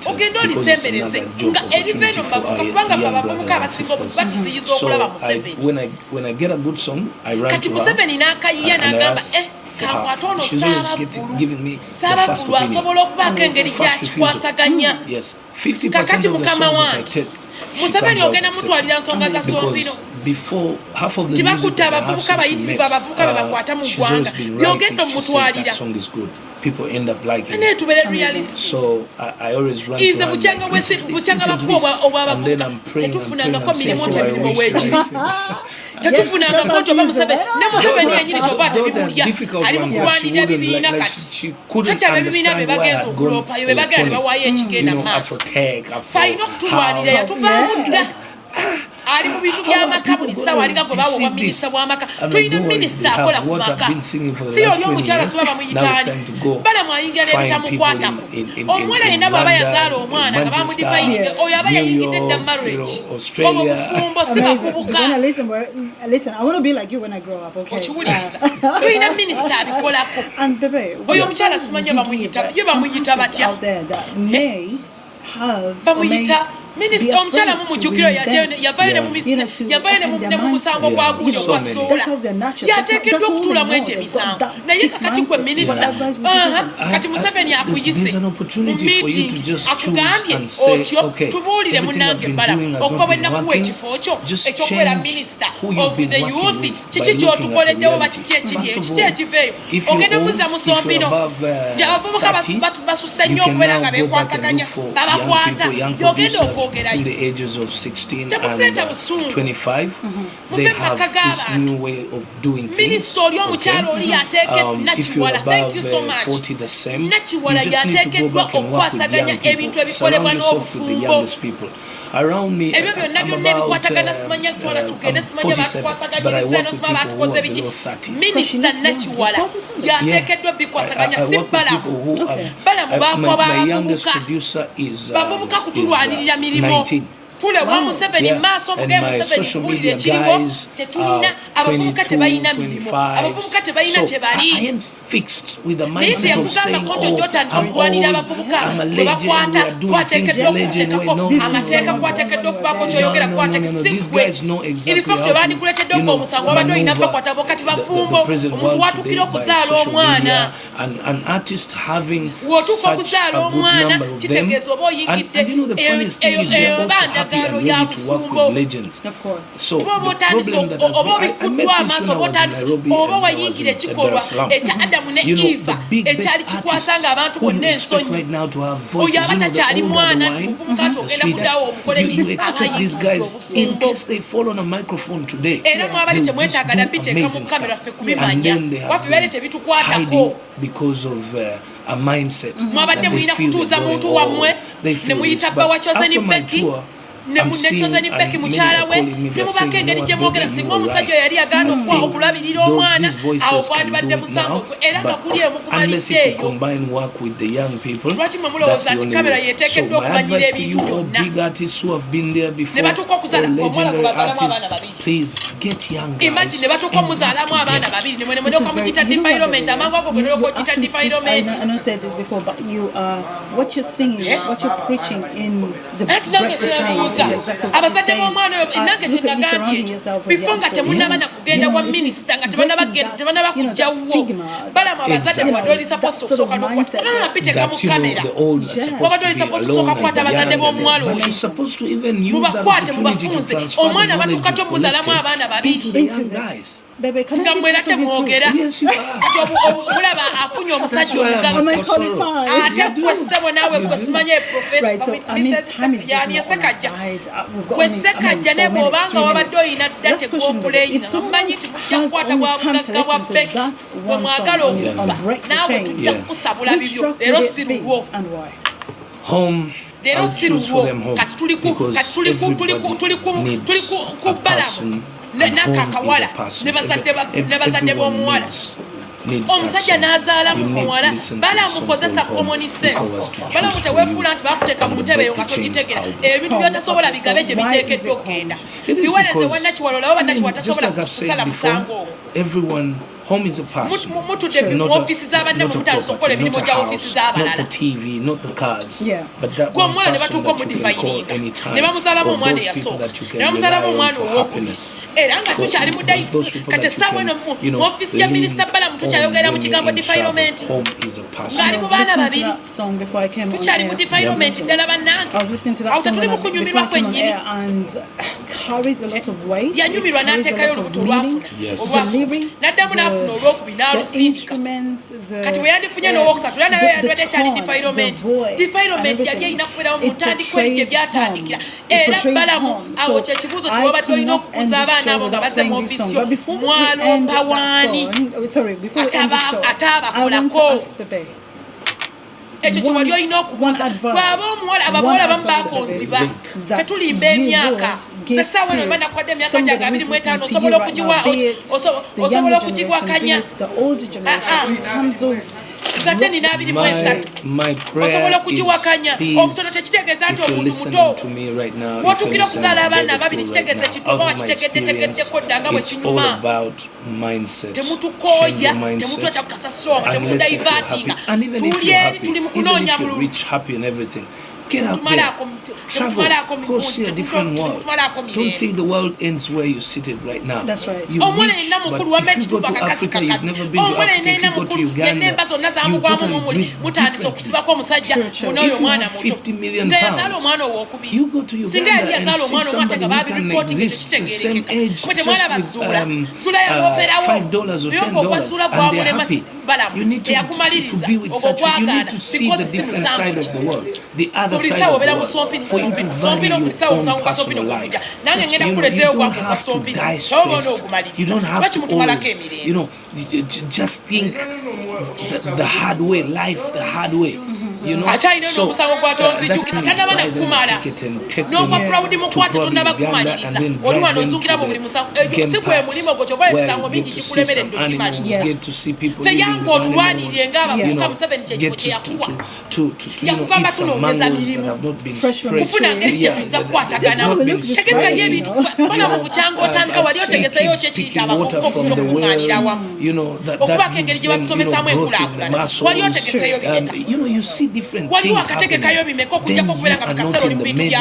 ogenda olisembereze nga eriva eno mubavubuka kubanga fe abavubuka abasinga batuziyiza okulaba Museveni kati Museveni n'akayiya n'agamba kakwatono saabavulu asobola okubaako engeri gyakikwasaganya kakati mukama wange Museveni ogenda mutwalira nsonga za Sopino tibakutte abavubuka bayitirivu abavubuka bebakwata mu ggwanga byogenda omutwalira aneetubere realist nze bukyanga bakuba obwabavubuka tetufunangako mirimu nti emirimu w'ekiri tetufunangako nti oba Museveni ne Museveni yenyini kyova atebimulya ali mu kulwanirira ebibiina kati abebibiina be bagenza okuloopayo be bagenda ne bawaayo ekigenda mu maaso fe alina okutulwanirira yatuvaamu dda ali mu bintu by'amaka buli ssaawa alinga gwe bawa wa minisita w'amaka tulina minisita akola ku maka si oli omukyala soba bamuyitaani Balaam ayingira n'ebitamukwatako omuwala yenna bw'aba yazaala omwana nga bamudifayinge oyo aba yayingidde dda marriage obwo bufumbo si bakubuka Listen, I want to be like you when I grow up, okay? tulina minisita abikolako oyo omukyala simanye bamuyita batya bamuyita minisita omukyala mumujjukiro yavayo ne mu musango gwa guudo gwa soola yateekeddwa okutuulamu egyo emisango naye kakati gwe minisita kati Museveni akuyise mu meeting akugambye otyo tubuulire munnange Balaam okuba bwe nakuwa ekifo kyo ekyokubeera minisita of the youth kiki kyotukoleddewo bakiki ekiveeyo ogenda muzza musompino abavubuka basusse nnyo okubeera nga beekwasaganya babakwata yogenda in the ages of 16 and 25, they have this new way of doing things. Okay? If you're above 40, the same. You just need to go back and work with young people. Surround yourself with the youngest people. Around me, I'm about 47, but I work with people who are below 30. Minister Nachiwala, yateekeddwa bikwasaganya si Balaam. My youngest producer is 19. And my social media guys are 22, 25. So I ain't fixed with the mindset of saying, oh, I'm old, I'm a legend, we are doing things the legend way. No. These guys know exactly how to maneuver the present world today by social media, and an artist having such a good number of them. And the funniest thing is we are also happy and ready to work with legends. Of course. So the problem that I met this when I was in Nairobi and I was in Dar es Salaam. The big best artists who you expect right now to have voices, the older the wine, the sweetest. You expect these guys, in case they fall on a microphone today, they'll just do amazing stuff. And then they have been hiding because of a mindset that they feel they're going, or they feel this. But after my tour, I'm seeing Becky mukyala we ne mubaka engeri gye mwogera singa omusajja yali agaana okuwa okulabirira omwana awo bwandibadde musango era nga guli emu kumalidde eyo lwaki mwe mulowooza nti kamera yeteekeddwa okumanyira ebintu byonna ne batuuka okuzaala omuwala gwe bazaalamu abaana babiri imagine ne batuuka omuzaalamu abaana babiri ne mwene mwene okamugita defilement amangu ago gwe noloka ogita defilement. I know said this before, but you what you're singing, what you're preaching in the break the chain. Abazadde b'omwana oyo nange kye nagambye before nga temunnaba na kugenda wa minisita nga tebanaba kujjawo Balaam abazadde bwabadde oli supposed okusooka n'okwata napiteeka mu kamera wabadde oli supposed okusooka kukwata abazadde b'omuwala oyo mubakwate mubafunze omwana batuuka tomuzaalamu abaana babiri nga mwera temwogera kati obulaba afunye omusajja omugagga ate gwe ssebo naawe gwe simanye profesayani esekajja gwe sekajja ne bw'obanga wabadde oyina dda tegwopuleyina omumanyi nti mujja kukwata bwa bugagga bwa Becky bwe mwagala okubba naawe tujja kukusabula bibyo leero si lulwo leero si lulwo kati tuli ku Balaam nakakawala ne bazadde b'omuwala omusajja n'azaalamu muwala balaamukozesa common sense balaamu teweefuula nti bakuteeka mu ntebe eyo nga togitegera ebintu byotasobola bigabe gye biteekeddwa okugenda biweereze wannakiwala olaba wannakiwala tasobola kusala musango ogwo Home is a passion. Not a house, not the TV, not the cars. Yeah. But that one person that you can call anytime. Or those people that you can rely on for happiness. Those people that you can, home is a passion. I was listening to that song before I came on air. I was listening to that song before I came on air and carries a lot of weight. It carries a lot of meaning. Yes. The lyrics, the instruments, the voice, it portrays home. So I cannot end the show without playing this song. But before we end that song, sorry, before we end the show, I want to ask Pepe. One advice that you would give to somebody who's listening to you right now, be it the younger generation, be it the older generation, in terms of my prayer is peace. If you're listening to me right now, if you're listening to Becky right now, out of my experience, it's all about mindset. Change your mindset. Unless if you're happy, and even if you're happy, even if you're rich, happy and everything, get out there, travel, go see a different world. Don't think the world ends where you're seated right now. That's right. You're rich, but if you go to Africa, you've never been to Africa, if you go to Uganda, you totally breathe differently. If you have 50 million pounds, you go to Uganda and see somebody who can exist the same age just with $5 or $10 and they're happy. You need to be with such people. You need to see the different side of the world, the other side of the world, for you to value your own personal life. You don't have to die stressed. You don't have to always, just think the hard way, life the hard way. So that's why buy them a ticket and take them to probably Uganda and then drive them to the game parks where you get to see some animals, get to see people living with animals, get to eat some mangoes that have not been fresh. There's not been sprayed, picking water from the well, that gives them, growth in the muscles. You see different things happening. Then you are not in the media.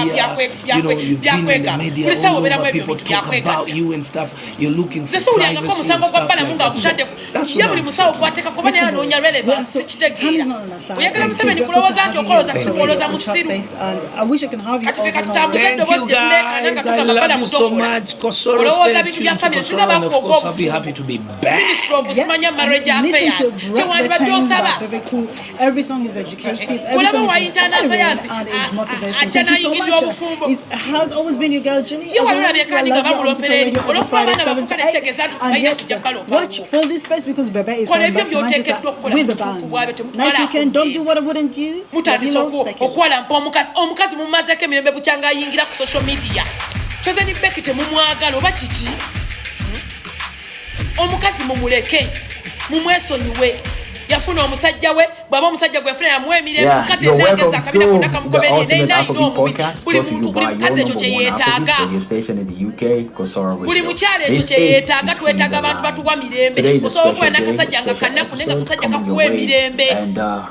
You've been in the media all over. People talk about you and stuff. You're looking for privacy and stuff like that. So that's what I'm and I wish I can have you over. Thank you guys. I love you so much. Kosoro, stay tuned to Kosoro, and of course I'll be happy to be back. Listen to very cool. Every song is educative. Every song is inspiring and is motivating. Thank you so much. It has always been your girl Jenny. Watch for this space because Bebe is coming back to Manchester with a band. Nice weekend. Don't do what I wouldn't do. Omukazi mumazeko emirembe bukyanga ayingira ku social media. Kyoze ni Becky temumwagala oba kiki? Omukazi mumuleke. Mumwesonyiwe. Yafuna omusajja we, baba omusajja gwe yafuna yamuwe emirembe mukazi endageza akabina kunaka mugobeni nayo buli muntu buli mukazi ekyo kye yeetaaga. Buli mukyala ekyo kye yeetaaga twetaaga abantu batuwa mirembe. Osobola okuba n'akasajja nga kanaku naye akasajja kakuwa emirembe.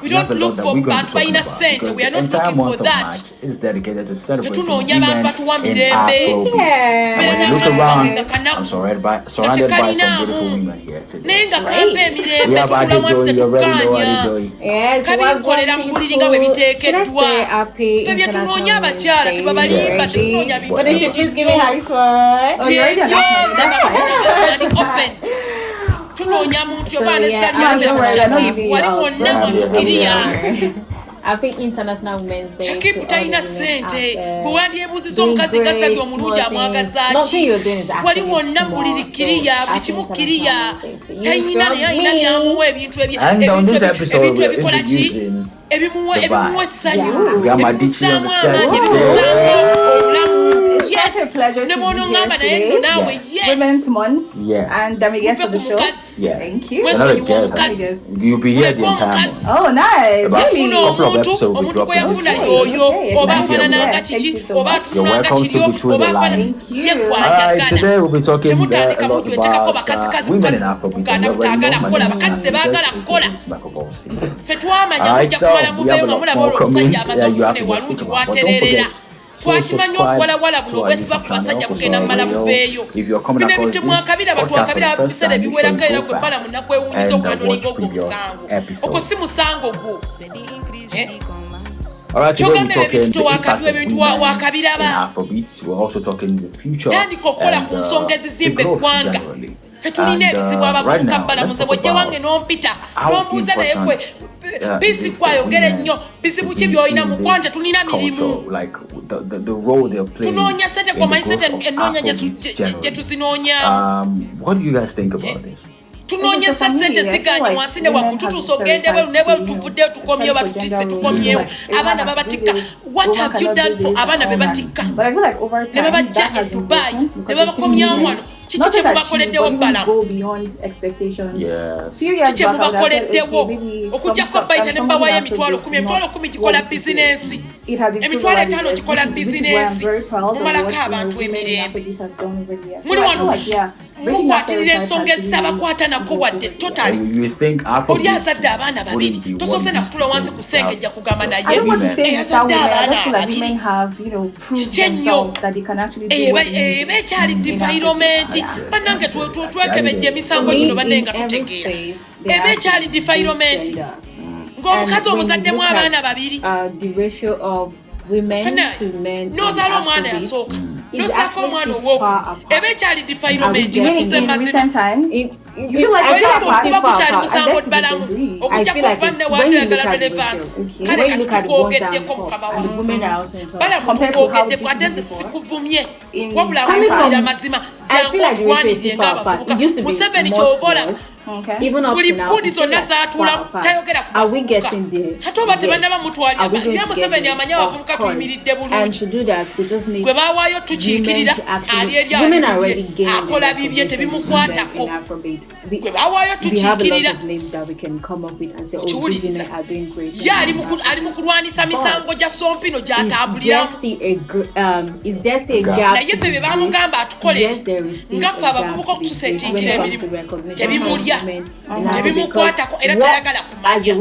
We don't look for bantu balina ssente. We are not looking for that. Tetunoonya abantu batuwa mirembe. Naye nga kampa emirembe tutulamu Yes, kabinkolera mpuliri nga bwe biteekeddwa. Ffe bye tunoonya abakyala tebabalimba tetunoonya bintu. What did she just give me Harry for? Oh, you already unlocked open. Tunoonya muntu yoba nesali wali wonna mwantukiriya. I think International Women's Day. Shakibu talina ssente. Bwe wandyebuuziza omukazi gazali omulungi amwagaza ki? Wali wonna mulirikiriya, buli kimu kiriya. Talina naye alina byamuwa ebintu ebikola ki? Ebimuwa essanyu. Ebimuzaamu amaanyi, ebimuzaamu obulamu. Yes. Women's Month. Yeah. And we get to the show. Yeah. Thank you. You'll be here the entire month. Oh, nice. About a couple of episodes will be dropping this week. You're welcome to Between the Lines. Alright, today we'll be talking a lot about women in Afrobeat and alright, so we have a lot more coming. Yeah, you have to watch it. But don't forget, twakimanyi okuwalawala buno obwesiba ku basajja kugenda mumala buveeyo bino ebitemwakabira batwakabira biseera ebiwerako era gwe bala munakwewunyiza okubandolinga ogwo musango ogwo si musango gwo kyogamba ebintu towakabiwa ebintu wakabiraba tandika okukola ku nsonga ezizimba eggwanga ffe tulina ebizibu abavubuka balamuze bwojja wange n'ompita n'ombuuza naye gwe bisi kwayogera ennyo bizibu ki by'olina mu kwanja tulina mirimu tunoonya sente gwomanyi sente ennoonya gye tuzinoonya Tunoonyesa ssente ziganye wansi ne waggulu tutuusa ogende bweru ne bweru tuvuddeyo tukomyeyo batutisse tukomyeyo abaana babatikka. What have you done for abaana be batikka ne babajja e Dubai ne babakomyawo wano? Kiki kye mubakoleddewo Balaam? Kiki kye mubakoleddewo okujjako bayita ne mbawaayo emitwalo 10. Emitwalo 10 gikola bizinensi, emitwalo 5 gikola bizinensi. Mumalako abantu emirembe. Muli wano mukwatirira ensonga ezitabakwata nako wadde totally. Oli azadde abaana babiri tosoose nakutula wansi ku sengejja kugamba naye eyazadde abaana babiri. Kiki ennyo eba ekyali defilement. Bannange twekebejja emisango gino banne nga tutegeera eba ekyali defilement ng'omukazi omuzaddemu abaana babiri. N'ozaala omwana yasooka n'ozaako omwana owooku eba ekyali defilement nga tuze mazima. Okuba kukyali musango Balaamu okujjako banne wanjoyagala relevance kale kati tukwogeddeko mukama wange Balaamu tukwogeddeko ate nze sikuvumye wabula wulira mazima jangu otuwanirire ng'abavubuka. Museveni ky'ova olaba buli mpundi zonna zaatuulamu tayogera ku bavubuka ate oba tebannaba mutwalira era Museveni amanyi abavubuka tuyimiridde bulungi. Gwe baawaayo tukiikirira ali eri alibye akola bibye tebimukwatako. Gwe baawaayo tukiikirira okiwuliriza ye ali mu kulwanisa misango gya Sompino gy'atambuliramu. Naye ffe bye baamugamba atukolere nga ffe abavubuka okutusetingira emirimu tebimulya tebimukwatako era tayagala kumanya.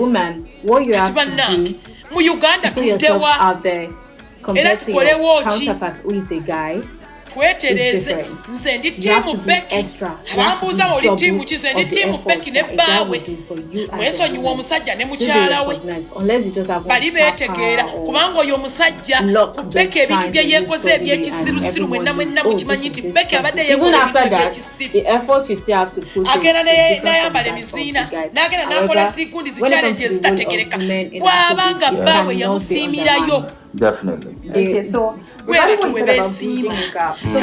Kati bannange mu Uganda tuddewa era tukolewo ki? Twetereze. Nze ndi tiimu Becky. Abambuuza oli tiimu ki? Nze ndi tiimu Becky ne bbaawe. Mwesonyiwa omusajja ne mukyala we bali beetegeera kubanga oyo omusajja ku Becky ebintu bye yeekoze ebyekisirusiru mwenna mukimanyi nti Becky abadde yeekola ebintu ebyekisiru. Agenda n'ayambala emiziina n'agenda n'akola zigundi zichallenge ezitategereka bw'abanga bbaawe yamusiimirayo. Bwe beesiima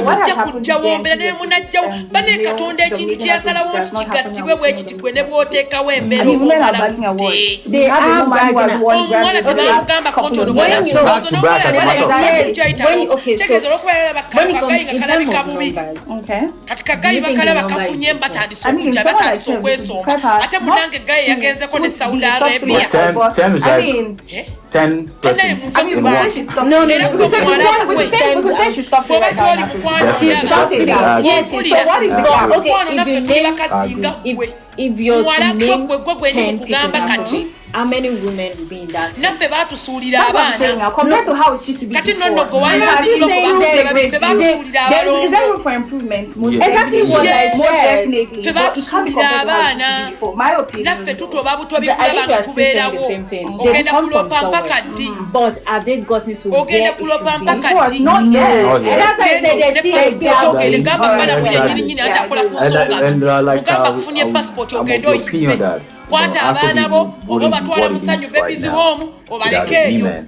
ojja kujja wombera naye munajjawo bane Katonda ekintu kye yasalawo nti kigattibwe bwe kiti gwe ne bw'oteekawo embeera obalabudde. Omwana tebamugamba kontono tegeeza olw'okubeera bakagayi nga kalabika bubi. Kati kagayi bakalaba kafunye batandise okujja batandise okwesonga ate munange gayi yagenzeko ne Saudi Arabia. 10 if you're how many women will be in that? Naffe baatusuulira abaana. Compared to how it used to be Kati before. nonno gwe waayibaffe baatusuulira abalongo. Is there room for improvement? Exactly what I said. Most definitely. Ffe baatusuulira abaana. My opinion. Naffe tutoba buto bikulaba nga tubeerawo. Ogenda kulopa mpaka ddi. But have they gotten to where Ogenda kulopa mpaka ddi. Not yet. That's why I said they still ogende gamba Balaam yennyini ate akola ku nsonga mugamba kufunye passport ogende oyibe. Kwata abaana bo oba batwala musanyu babies home obalekeeyo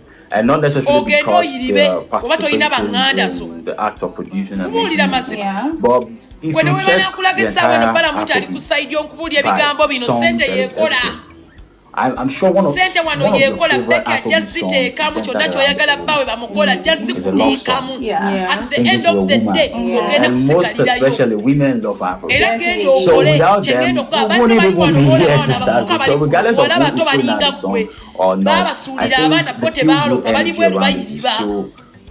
ogende oyiribe oba tolina baŋŋanda zo kubuulira mazima. Gwe ne weba nakulaga essaawa eno Balaam nti ali ku sayidi y'okubuulya ebigambo bino sente yeekola. Sente wano yeekola Becky ajja ziteekamu kyonna ky'oyagala bbaawe bamukola ajja zikuteekamu. At the end of the day ogenda kusigalirayo era genda okole kyegenda okukola. Abantu bali wano abavubuka bali kukola bato balinga ggwe baabasuulira abaana bo tebaaloka bali bweru bayiriba.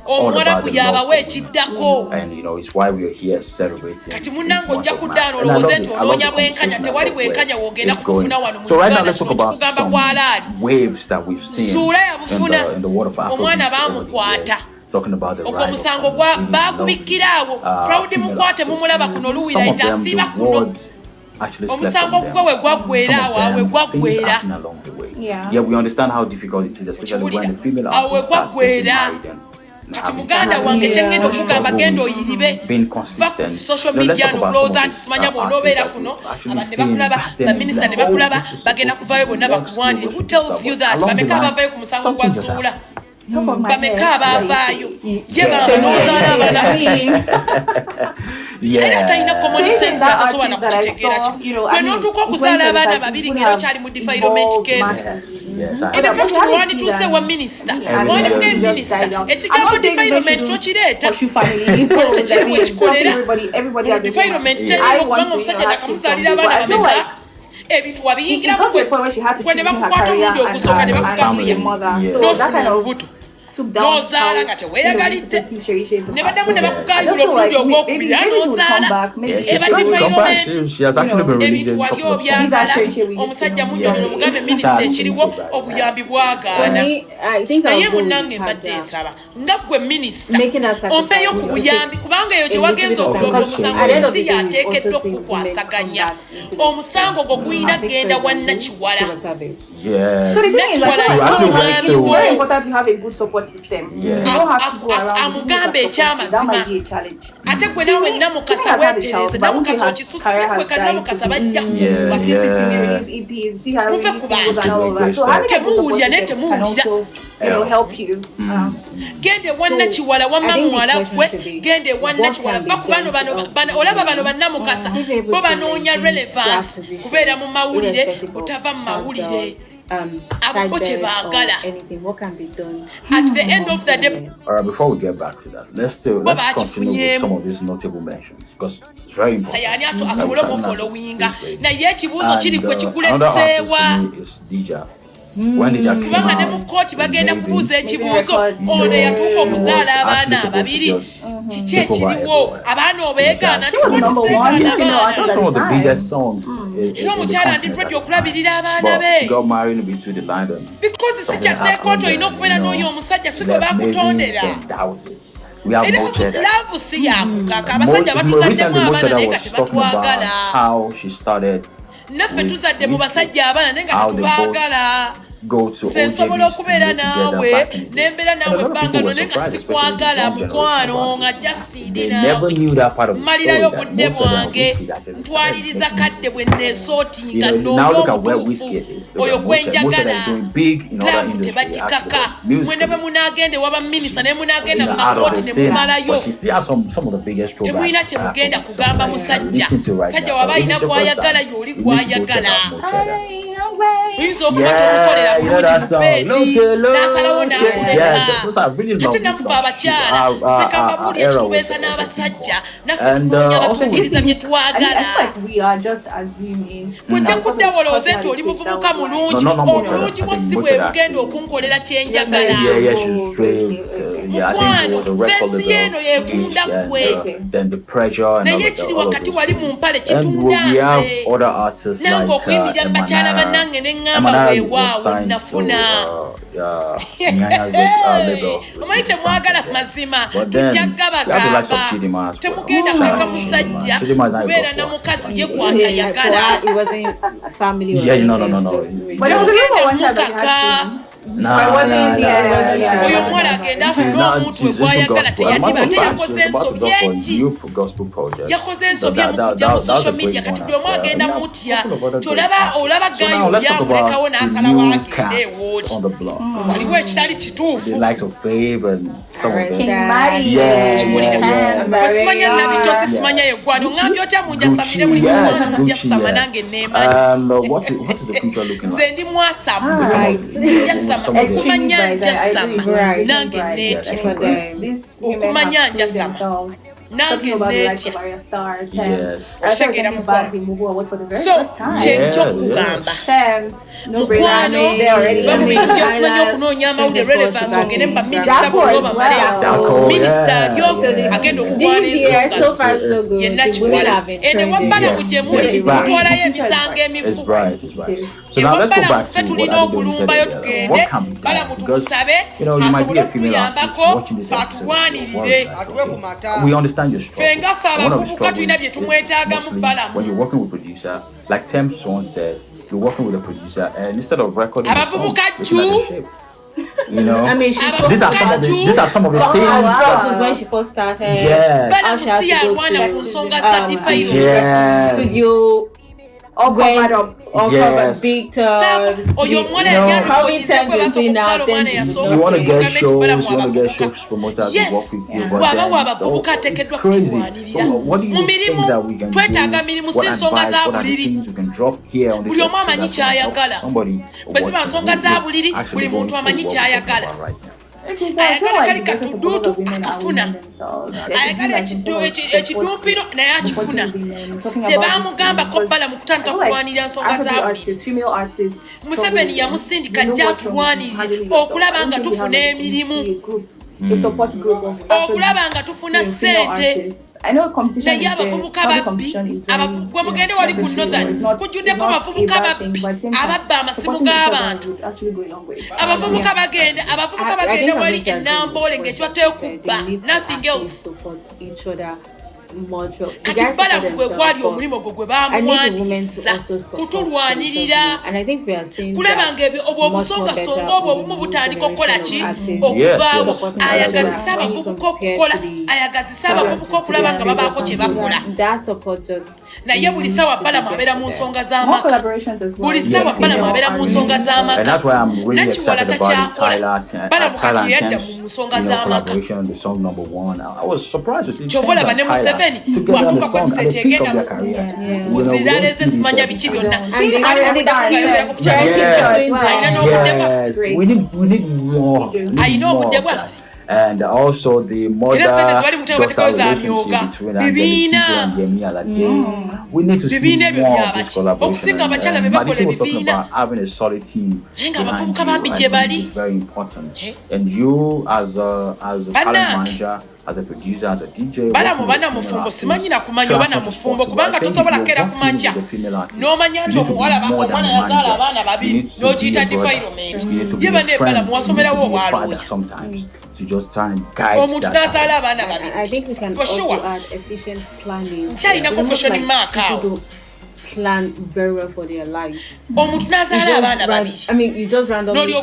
Omuwarabu yabawa ekiddako. Kati munnange ojja kuddaana olowooze nti onoonya bwenkanya tewali bwenkanya woogenda kukufuna wano mu Uganda kino kikugamba kwalaali. Suula yabufuna omwana baamukwata. Ogwo omusango baagubikkira awo. Proud mukwate mumulaba kuno luwira nti asiiba kuno. Omusango gwe we gwaggweera awo we gwaggweera. Awo gwaggweera. Kati muganda wange kyengenda okugamba genda oyiribe social media nokulowooza nti simanya bw'onoobeera kuno abantu ne bakulaba baminisita ne bakulaba bagenda kuvaayo bonna bakuwanire. Who tells you that? Bameka abavaayo ku musango gwa Zuula? Bameka abavaayo ye banoozaala abaana era talina common sense atasobola kukitegera kino bwe n'otuuka okuzaala abaana babiri ng'era okyali mu defilement case in fact wandituuse wa minisita wandibuga eminisita ekigambo defilement tokireeta tekiri bwekikolera defilement teriwo kubanga omusajja nakamuzaalira abaana bameka ebintu wabiyingiramu gwe ne bakukwata omulundi ogusooka ne bakukafuya n'ofuna olubuto n'ozaala nga teweeyagalidde ne baddamu ne bakugayula omulundi ogwokubiri era n'ozaala ebadde ebintu wali obyagala omusajja munyonyola omugambe minisita ekiriwo obuyambi bwagaana naye munnange mbadde ensaba nga ggwe minisita ompeyo ku buyambi kubanga eyo gye wagenza okuloopa omusango ensi yateekeddwa okukwasaganya omusango gwo guyina genda wa Nakiwala amugambe ekyamazima ate gwe nawe Namukasa weetereze Namukasa okisusuye gwe ka Namukasa bajja muve ku bantu temuwulira naye temuwulira gende wa Nakiwala wamma muwala gwe gende wa Nakiwala va ku bano olaba bano bannamukasa bo banoonya relevance kubeera mu mawulire otava mu mawulire abo kye baagala at the end of the day. Alright, before we get back to that, let's continue with some of these notable mentions because it's very important. naye ekibuuzo kiri gwe kikuleseewa kubanga ne mu kooti bagenda kubuuza ekibuuzo ono yatuuka okuzaala abaana ababiri kiki ekiriwo abaana obeegaana era omukyala andidwedde okulabirira abaana be because si kyatteeka oti olina okubeera n'oyo omusajja si gwe bakutondera laavu si yakukaka abasajja batuzaddemu abaana naye nga tebatwagala naffe tuzadde mu basajja abaana naye nga tetubaagala sensobola okubeera naawe nembeera naawe ebbanga naye nga sikwagala mukwano nga jasidi naawe mmalirayo obudde bwange ntwaliriza kadde bwe neesootinga n'oyo omutuufu oyo gwenjagala laavu tebagikaka mwene bwe munaagende waba minisita naye munaagenda mu makooti ne mumalayo temulina kye mugenda kugamba musajja musajja waba alina gwayagala y'oli gwayagala oyinza okubata omukolera bulungi mubeedi n'asalawo n'akuleka ate namuva abakyala sekambabuli ekitubeeza n'abasajja naffe tunoonya batugiriza bye twagala kujja kudda wolowooze nti oli muvubuka mulungi obulungi bwo si bwe bugenda okunkolera kyenjagala mukwano fensi yeeno yeetunda ggwe naye ekiri wakati wali mu mpale kitundanze nange okuyimirira mu bakyala bannange ne ŋŋamba weewaawo nafuna omanyi temwagala mazima tujja gabagamba temugenda kaka musajja kubeera na mukazi ye gwatayagala oyo omuwala agenda afuna omuntu we gwayagala teyadiba ate yakoze ensobi engi yakoze ensobi emukujja mu social media kati buli omu agenda mutya olaba gayo byamulekawo n'asalawo agende ewooli waliwo ekitali kituufu simanya nabito sisimanya yeggwano ŋambye otya munjasamire mulimu mwana munjasama nange neemanya nze ndi mwasamu okumanya njasama nange neetya okumanya njasama nange neetya otegera mukwano so kyenkyokkugamba mukwano va mu bintu byosimanya okunoonya amawulire relevance ogende mu baminisita bonna obamaleyo minisita alyo agenda okutwala ensonga ye Nakiwala ene wa Balaam gye muli mutwalayo emisango emifu ewa Balaam ffe tulina okulumbayo tugende Balaam tumusabe asobole okutuyambako atulwanirire ffe nga ffe abavubuka tulina bye tumwetaaga mu Balaam. Like Tim Swan said, you're working with a producer, and instead of recording, you know, I mean, these are some of the things. Struggles when she first started. Yeah. How she had to go to studio all covered up, all covered big tubs. Or your money, how many times you see now? You want to get shows promoters to work with you, but then it's crazy. So what do you think that we can do? What advice, what are the things we can drop here on this episode that can help somebody or what actually going through what we're talking about right now? ayagala kali katuduutu akafuna ayagala ekidumpiro naye akifuna tebamugamba ko Balaam kutandika kulwanirira nsonga za Museveni yamusindika ajja atulwanirire okulaba nga tufuna emirimu okulaba nga tufuna ssente. I know competition is there. Competition is very kujuddeko abavubuka babbi ababba amasimu g'abantu abavubuka bagenda wali enambole ng'ekibateekubba nothing else. Kati Balaam gwe gwali omulimu gwe bamuwandiisa kutulwanirira kulaba nga obwo obusongasonga obwo obumu butandika okukola ki okuvaawo ayagazisa abavubuka okukola ayagazisa abavubuka okulaba nga babaako kye bakola naye buli sawa Balaam abeera mu nsonga z'amaka buli sawa Balaam abeera mu nsonga z'amaka nakiwala takyakola Balaam kati yadda mu nsonga z'amaka kyova olaba ne Museveni watuuka kwekisete egenda kuziraleze simanya biki byonna alina obudde bwaffe. And also the mother relationship between we need to see more of this collaboration. And Madison was talking about having a solid team behind you. I think it's very important. And you as a talent manager, as a producer, as a DJ, bana mufumbo simanyi na kumanya bana mufumbo kubanga tosobola kera kumanja nomanya nti omwana yazaala abaana babiri n'ogiyita defilement ye bane Balaam wasomerawo obwalwe to just try and guide that. I think we can also add efficient planning. Plan very well for their life. I mean, you just randomly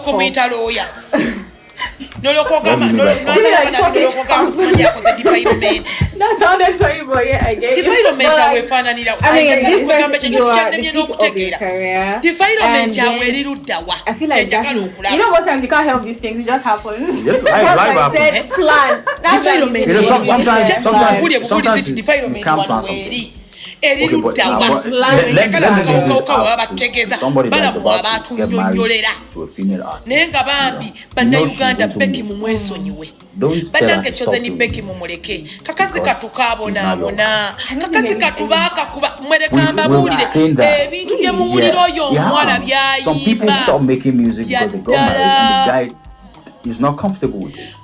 that sounded funny, but yeah, I get it. You know what time you can't help these things, it just happens. I said plan. That's naye nga bambi bannayuganda Becky mumwesonyiwe bannange Kyakoze ni Becky mumuleke kakazi katukabonaabona kakazi katubaaka kuba mwereka mbabuulire ebintu bye muwulira oyo omuwala byayimba yaddala he's not comfortable with it.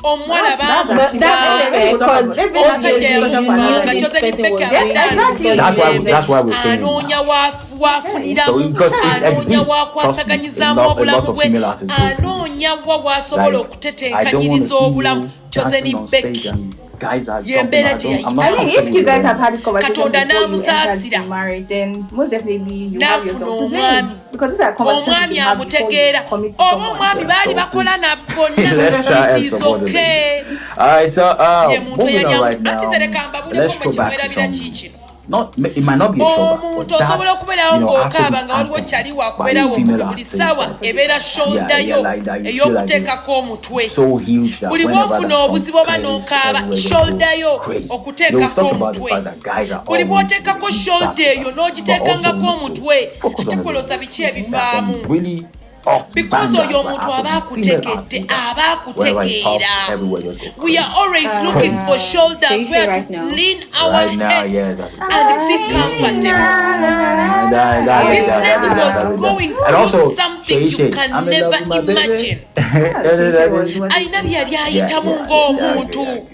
That's why we're saying it. So because it exists, trust me, a lot of female artists go through. Like, I don't want to see you dancing on stage and guys are jumping. I'm not comfortable if you guys have had this conversation before you entered married, then most definitely you have yourself to blame. Because these are conversations you have before you commit to someone. Let's try and support it. Alright, so moving on right now, let's go back to something. It might not be a throwback, but that's, so huge that whenever that song plays, everywhere you go crazy. We've talked about the fact that guys are always focus on the that's some really because oyo omuntu aba akutegedde aba akutegeera we are always looking for shoulders where to lean our heads and be comfortable. This lady was going through something you can never imagine. Ayina byali ayitamu ng'omuntu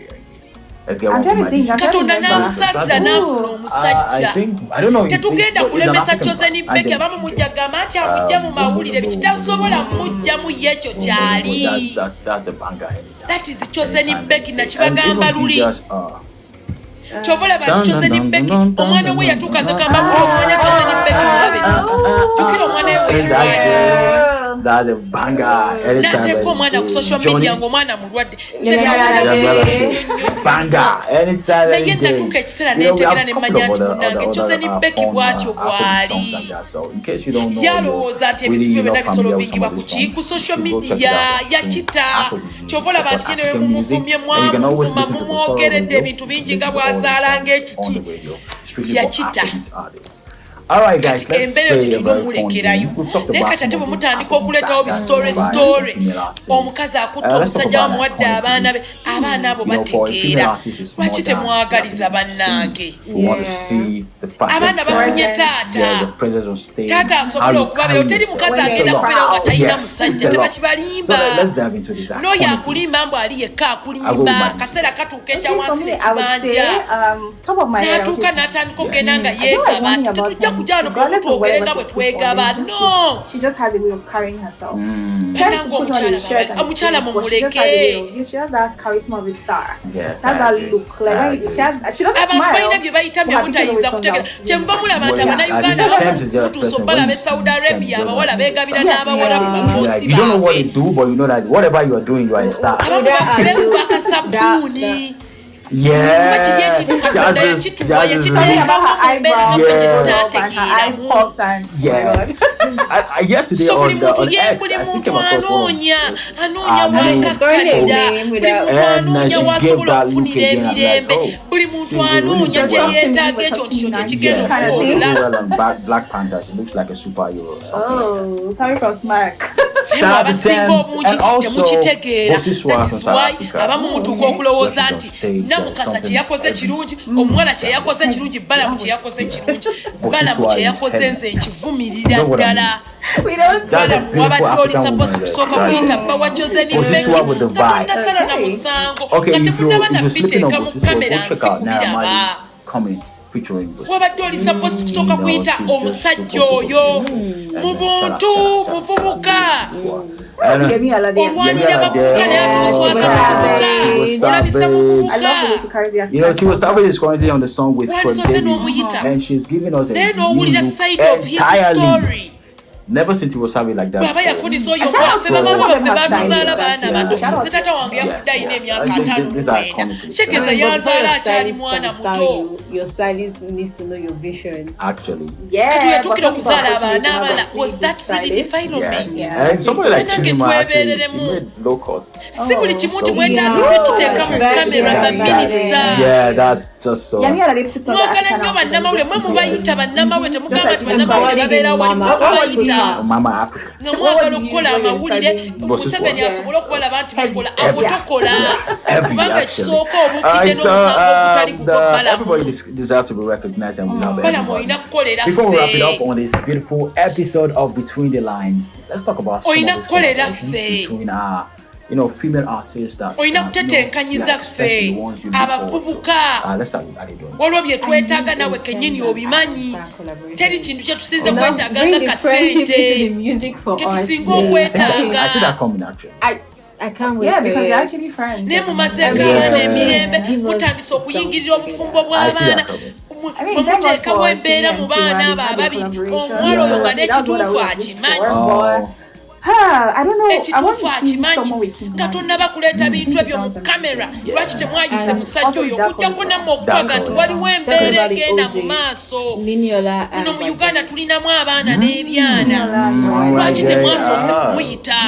katonda n'amusaasira n'afuna omusajja tetugenda kulemesa Kyakoze ni Becky abamu mujjagamba nti amujja mu mawulire bikitasobola mujjamu y'ekyo kyali that is Kyakoze ni Becky nakibagamba luli kyovola bati Kyakoze ni Becky omwana we yatuuka nze kamba omanya Kyakoze ni Becky mulabe tukira omwana we That's a banger. Nateeka omwana ku social media ng'omwana mulwadde. Banger. Anytime. Naye natuuka ekiseera neetegera ne mmanya nti munnange Kyakoze ne Becky bw'atyo bw'ali. Yalowooza nti ebizibu byonna bisolvingibwa ku social media. Yakita. Kyova olaba nti yene we mumuvumye mwamuvuma mumwogeredde ebintu bingi nga bw'azaala ng'ekiki. Yakita. Alright guys, let's play a very naye kati ate bwe mutandika okuleetawo bistory omukazi akutta omusajja wamuwadde abaana be abaana abo bategeera lwaki temwagaliza bannange abaana bafunye taata asobola okubabeera teri mukazi agenda kubeerawo nga talina musajja tebakibalimba n'oyo akulimba mbw ali yekka akulimba akaseera katuuka ekya wansi nekibanja n'atuuka n'atandika okugenda nga yeegaba nti tetujja kujja no kutuogerenga bwe twegaba no kananga omukyala mumuleke abantu balina bye bayita bye mutayinza kutegera kyenva mulaba nti abannayuganda mutuusa obalaba e Saudi Arabia abawala beegabira n'abawala mu babosi baabwe abamu bakasabuuni yesterday on X, I think it was anoonya mwakakalira buli muntu anoonya wasobola okufunira emirembe buli muntu anoonya kyeyeetaaga ekyo nti kyo tekigenda okuwola Black Panther, she looks like a superhero. Coming from Smack. abasinga obungi temukitegeera abamu mutuuka okulowooza nti namukasa kyeyakoze kirungi omuwala kyeyakoze kirungi Balaam kyeyakoze kirungi Balaam kyeyakoze nze nkivumirira ddala Balaam wabadde oli supposed kusooka kuyita bba wa Kyakoze ne Becky nga tonnasala na musango nga temunnaba nabiteeka mu kamera nsi kubiraba wabadde oli supposed kusooka kuyita omusajja oyo mu buntu muvubuka olwanira bavubuka naye atoswaza muvubuka olabisa muvubuka she was having this currently on the song with and she's giving us a new side of his story. Never since he was having like that. Baba yafundisa oyo baffe batuzaala baana bato tata wange yafudde ayina emyaka 5 Kyakoze yanzaala akyali mwana muto. Your stylist needs to know your vision. Actually. Kati yatukira okuzaala abaana abala. Was that really defilement? And somebody like Chidima actually made low cost. Si buli kimu timwetaaga okukiteeka mu kamera ba minisita. Yeah, that's just so. Mwagala nnyo bannamawulire mwe mubayita bannamawulire temugamba nti bannamawulire babeera wali mubayita Mama Africa. nga mwagala okukola amawulire Museveni asobole okubalaba nti mukola abo tokola kubanga ekisooka obuukidde n'omusango ogutali ku Balaam. Deserve to be recognized and we love everybody. Before we wrap it up on this beautiful episode of Between the Lines, let's talk about some of the between female artists that oyina kutetenkanyiza ffe abavubuka waliwo bye twetaaga nawe kennyini obimanyi teri kintu kye tusinze kwetaaga nga kasente ketusinga okwetaaga I can't wait. Yeah, because they're actually friends. Ne mumaze gaana emirembe mutandisa okuyingirira obufumbo bw'abaana mumuteekawo embeera mu baana abo ababiri omuwala oyo nga n'ekituufu akimanyi I don't know. ekituufu akimanyi nga tonnaba kuleeta bintu ebyo mu kamera lwaki temwayise musajja oyo okujjako nammwe okutwaga nti waliwo embeera egenda mu maaso muno mu Uganda tulinamu abaana n'ebyana lwaki temwasoose kumuyita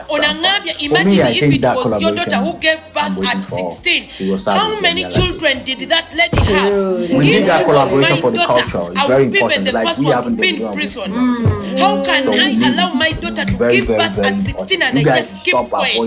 onaŋŋambye imagine if it was your daughter who gave birth at 16 how many children did that lady have? If she was my daughter I would be the first one to be in prison. How can I allow my daughter to give birth at 16 and I just keep quiet?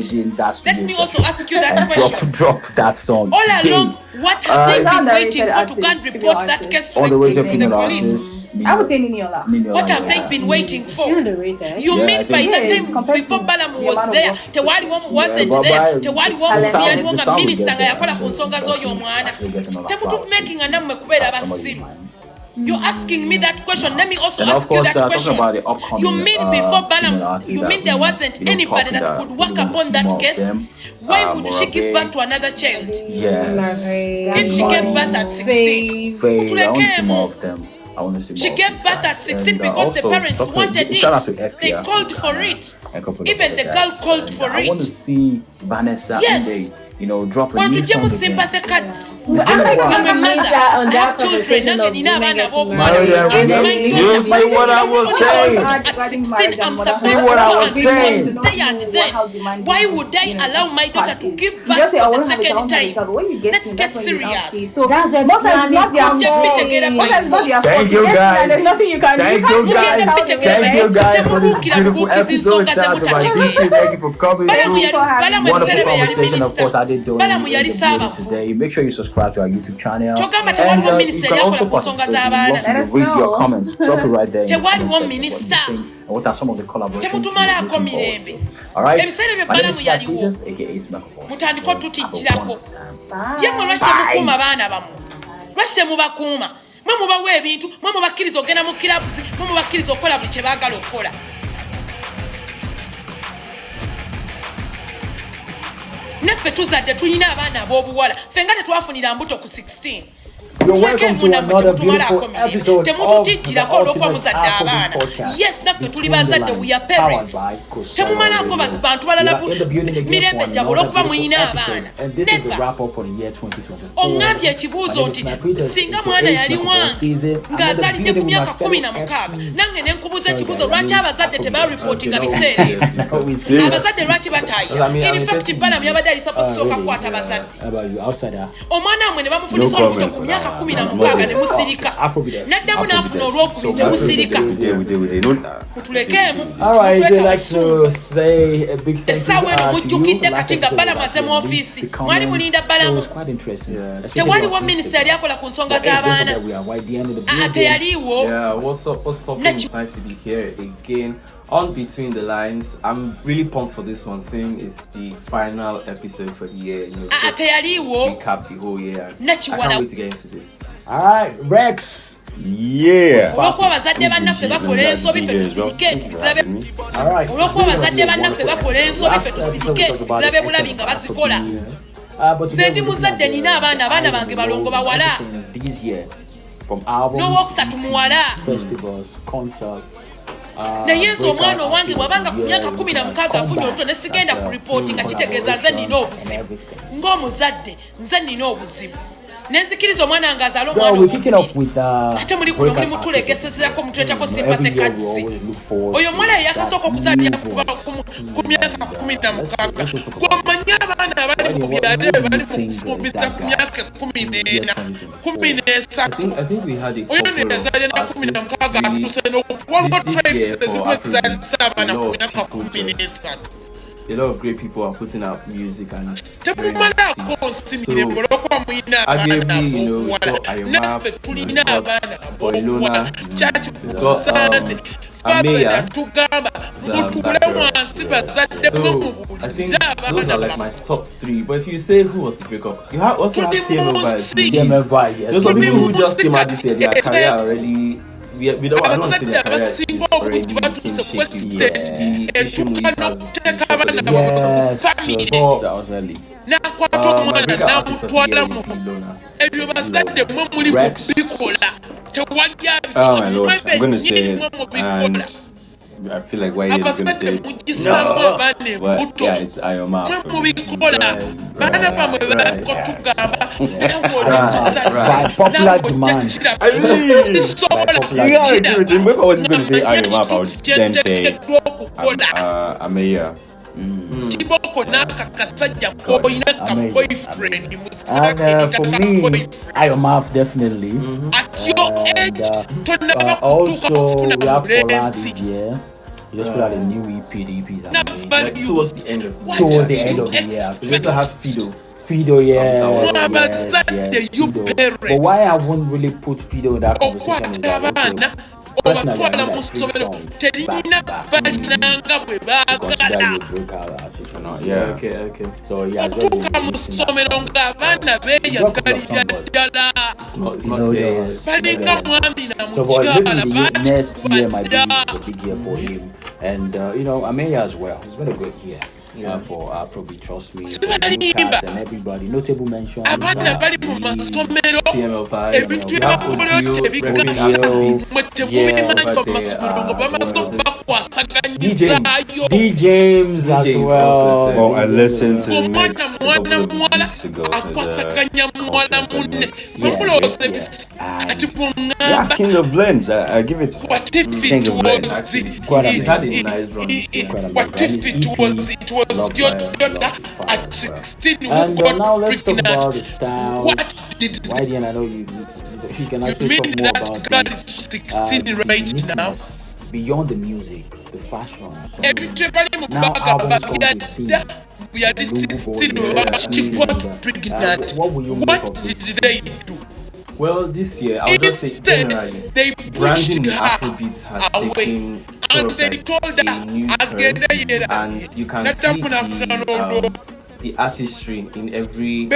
Let me also ask you that question. Drop that song. All along, what have they been waiting for to go and report that case to the police? I would say Niniola. What have they been waiting for? You mean by that time before Balaam was there, Tewali wasn't there, Tewali was a minister nga yakola ku nsonga z'oyo omwana. Temutu making a number kubera basiru. You're asking me that question. Let me also ask you that question. You mean before Balaam, you mean there wasn't anybody that could work upon that case? Why would she give birth to another child? Yeah. If she gave birth at 16, I want to see more. She gave birth at 16 because the parents wanted it. They called for it. Even the girl called for it. I want to see Vanessa drop a new song again. I'm like a mother on that children. You see what I was saying? I'm supposed to saying. Why would I allow my daughter to give birth for the second time? Let's get serious. So that's why Thank you guys. There's nothing you can do. Thank you guys for this beautiful episode. Shout out to my DJ. Thank you for coming through. Wonderful conversation, of course. I did do today. Make sure you subscribe to our YouTube channel. And you can also participate. Read your comments. Drop it right there. And what are some of the collaborations? Alright. My name is Kyakoze, aka Smackable. Mwe mubawa ebintu, mwe mubakkiriza ogenda mu kirabuzi, mwe mubakkiriza okola buli kye baagala okukola. Neffe tuzadde tulina abaana ab'obuwala, ffe nga tetwafunira mbuto ku 16. You're welcome to another beautiful episode of the Ultimate African Podcast. Yes, naffe tuli bazadde, we are parents. Temumalako bantu balala mirembe jabula okuba muyina abaana. And this is the wrap up for the year 2024. Ongambye ekibuuzo nti singa mwana yali wange ng'azaalidde ku myaka 16 nange ne nkubuuza ekibuuzo lwaki abazadde tebaripootinga biseera ebyo. Abazadde lwaki bataayira? In fact Balaam yabadde ali supposed okukwata abazadde. Omwana wamwe ne bamufunisa olubuto ku myaka 16 ne musirika. Naddamu n'afuna olwokubiri ne musirika. Mutulekeemu. Alright, I'd like to say a big thank you to you. Kati nga Balaam azze mu ofiisi. Mwali mulinda Balaam. Tewaliwo minisita yali akola ku nsonga z'abaana. Teyaliwo. Yeah, what's up? Nice to be here again. On Between the Lines, I'm really pumped for this one, seeing it's the final episode for the year. Recap the whole year. I can't wait to get into this. Alright, Rex. Yeah. Alright. This year, from albums, festivals, concerts. Nayezo omwana owange bwabanga ku myaka 16 afunye olubuto ne sigenda ku report nga kitegeeza nze nina obuzibu. Ng'omuzadde nze nina obuzibu. Nenzikiriza omwana nga azaala omwana ate muli kuno muli mutulegesezako mutuleetako sympathy cards. Oyo omwana yakasooka okuzaalira ku myaka 16. Gw'omanyi abaana abali mu byalo bali mu kufumbisa ku myaka 14, 13. Oyo ne yazaalira na 16 atuse n'okuwanga tribes ezimwe zizaalisa abaana ku myaka 13. A lot of great people are putting out music and arguably, Ameya. I think those are like my top 3. But if you say who was the breakup, you also have TMFY. There's some people who just came out this year, their career already. I don't see their career is already being shaky. The issue with has that was early. My breakup artist of the year, Rex. Oh my lord, I'm gonna say it, and I feel like why is gonna say it. No, but yeah, it's Ayoma. By popular demand. I mean, you gotta agree with him. If I wasn't gonna say Ayoma, I would then say Ameya. And for me, Ayoma definitely. And also we have Fola this year. We just put out a new EP. The EP that we towards the end of the year. We also have Fido. Fido, yes, Fido. But why I won't really put Fido in that conversation is that, okay, personally, I mean, consider you a breakout artist or not. Yeah, okay. So yeah, just it's not yours. So but maybe the next year might be a big year for him. And Ameya as well. It's been a great year. for Afrobeat, trust me. Lucas and everybody, notable mention. D James as well. Well, I listened to the mix a couple of weeks ago. Yeah, King of Blends. I give it King of Blends. He had a nice run. And now let's talk about the style. YD, and I know you can actually talk more about this. Beyond the music, the fashion. Now albums come with theme. What will you make of this? Well, this year, I'll just say generally, branding in Afrobeat has taken sort of like a new turn, and you can see the artistry in every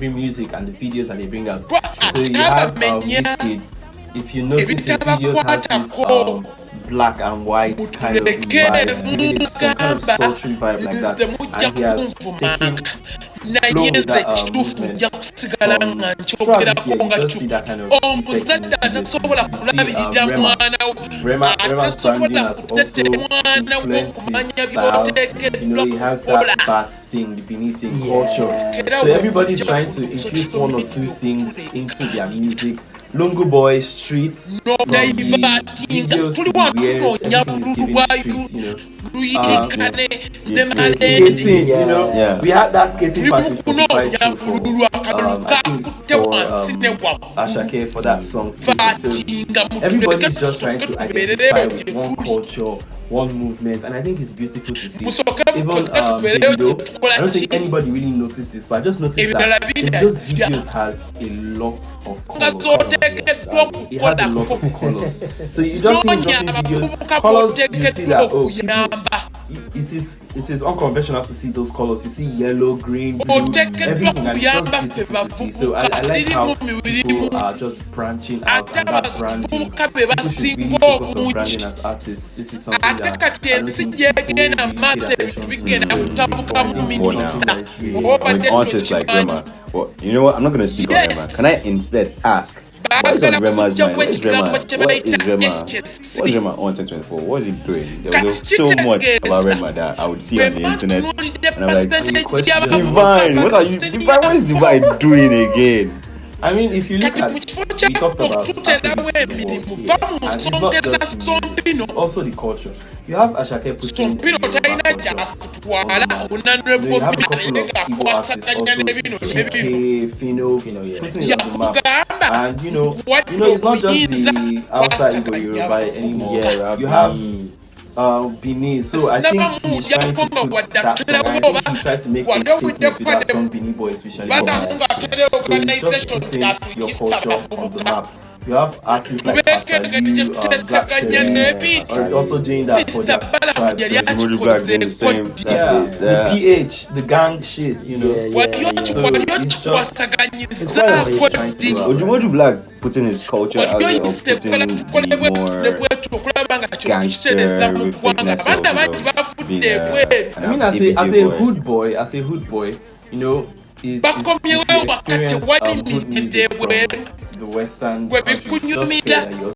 music and the videos that they bring out. So you have Wizkid. If you notice, his videos has this black and white kind of vibe, some kind of sultry vibe like that, and he has taken flow with that movement throughout this year. You just see that kind of Rema's branding has also influenced his style. You know, he has that bat thing, the beneath thing, culture. So everybody's trying to infuse one or two things into their music. Lungu Boy, streets, from the videos to the wears, everything is giving streets, skating, you know. Yeah. We had that skating party Spotify show for, I think for Ashake for that song. So everybody's just trying to identify with one culture, one movement, and I think it's beautiful to see. Even Davido, I don't think anybody really noticed this, but I just noticed that in those videos has a lot of colors. It has a lot of colors. So you just see dropping videos, colors, you see that, it is unconventional to see those colors. You see yellow, green, blue, everything, and it's just beautiful to see. So I like how people are just branching out, and that branding, people should really focus on branding as artists. This is something that I don't think people really paid attention to. With artists like Rema, well, you know what? I'm not going to speak on Rema. Can I instead ask, what is on Rema's mind? What is Rema? What is Rema on 2024? What is he doing? There was so much about Rema that I would see on the internet, and I'm like, Divine, what is Divine doing again? I mean, if you look at, we talked about Afrobeat, and it's not just the music, it's also the culture. You have Ashake putting the Yoruba culture on the map. You have a couple of Igbo artists also, Chike, Fino, putting it on the map. And you know, it's not just the outside Igbo Yoruba anymore. Yeah, you have Bini, so I think he's trying to put that song. I think he tried to make a statement with that song, Bini Boy especially. So he's just putting your culture on the map. You have artists like Asayu, Black Sherry, are also doing that for their tribe. So the PH, the gang shit, you know. So it's just Ojumoju Black putting his culture out there, or putting the more gangster wickedness of being I mean, as a hood boy, you know, if you experience hood music from the Western countries, just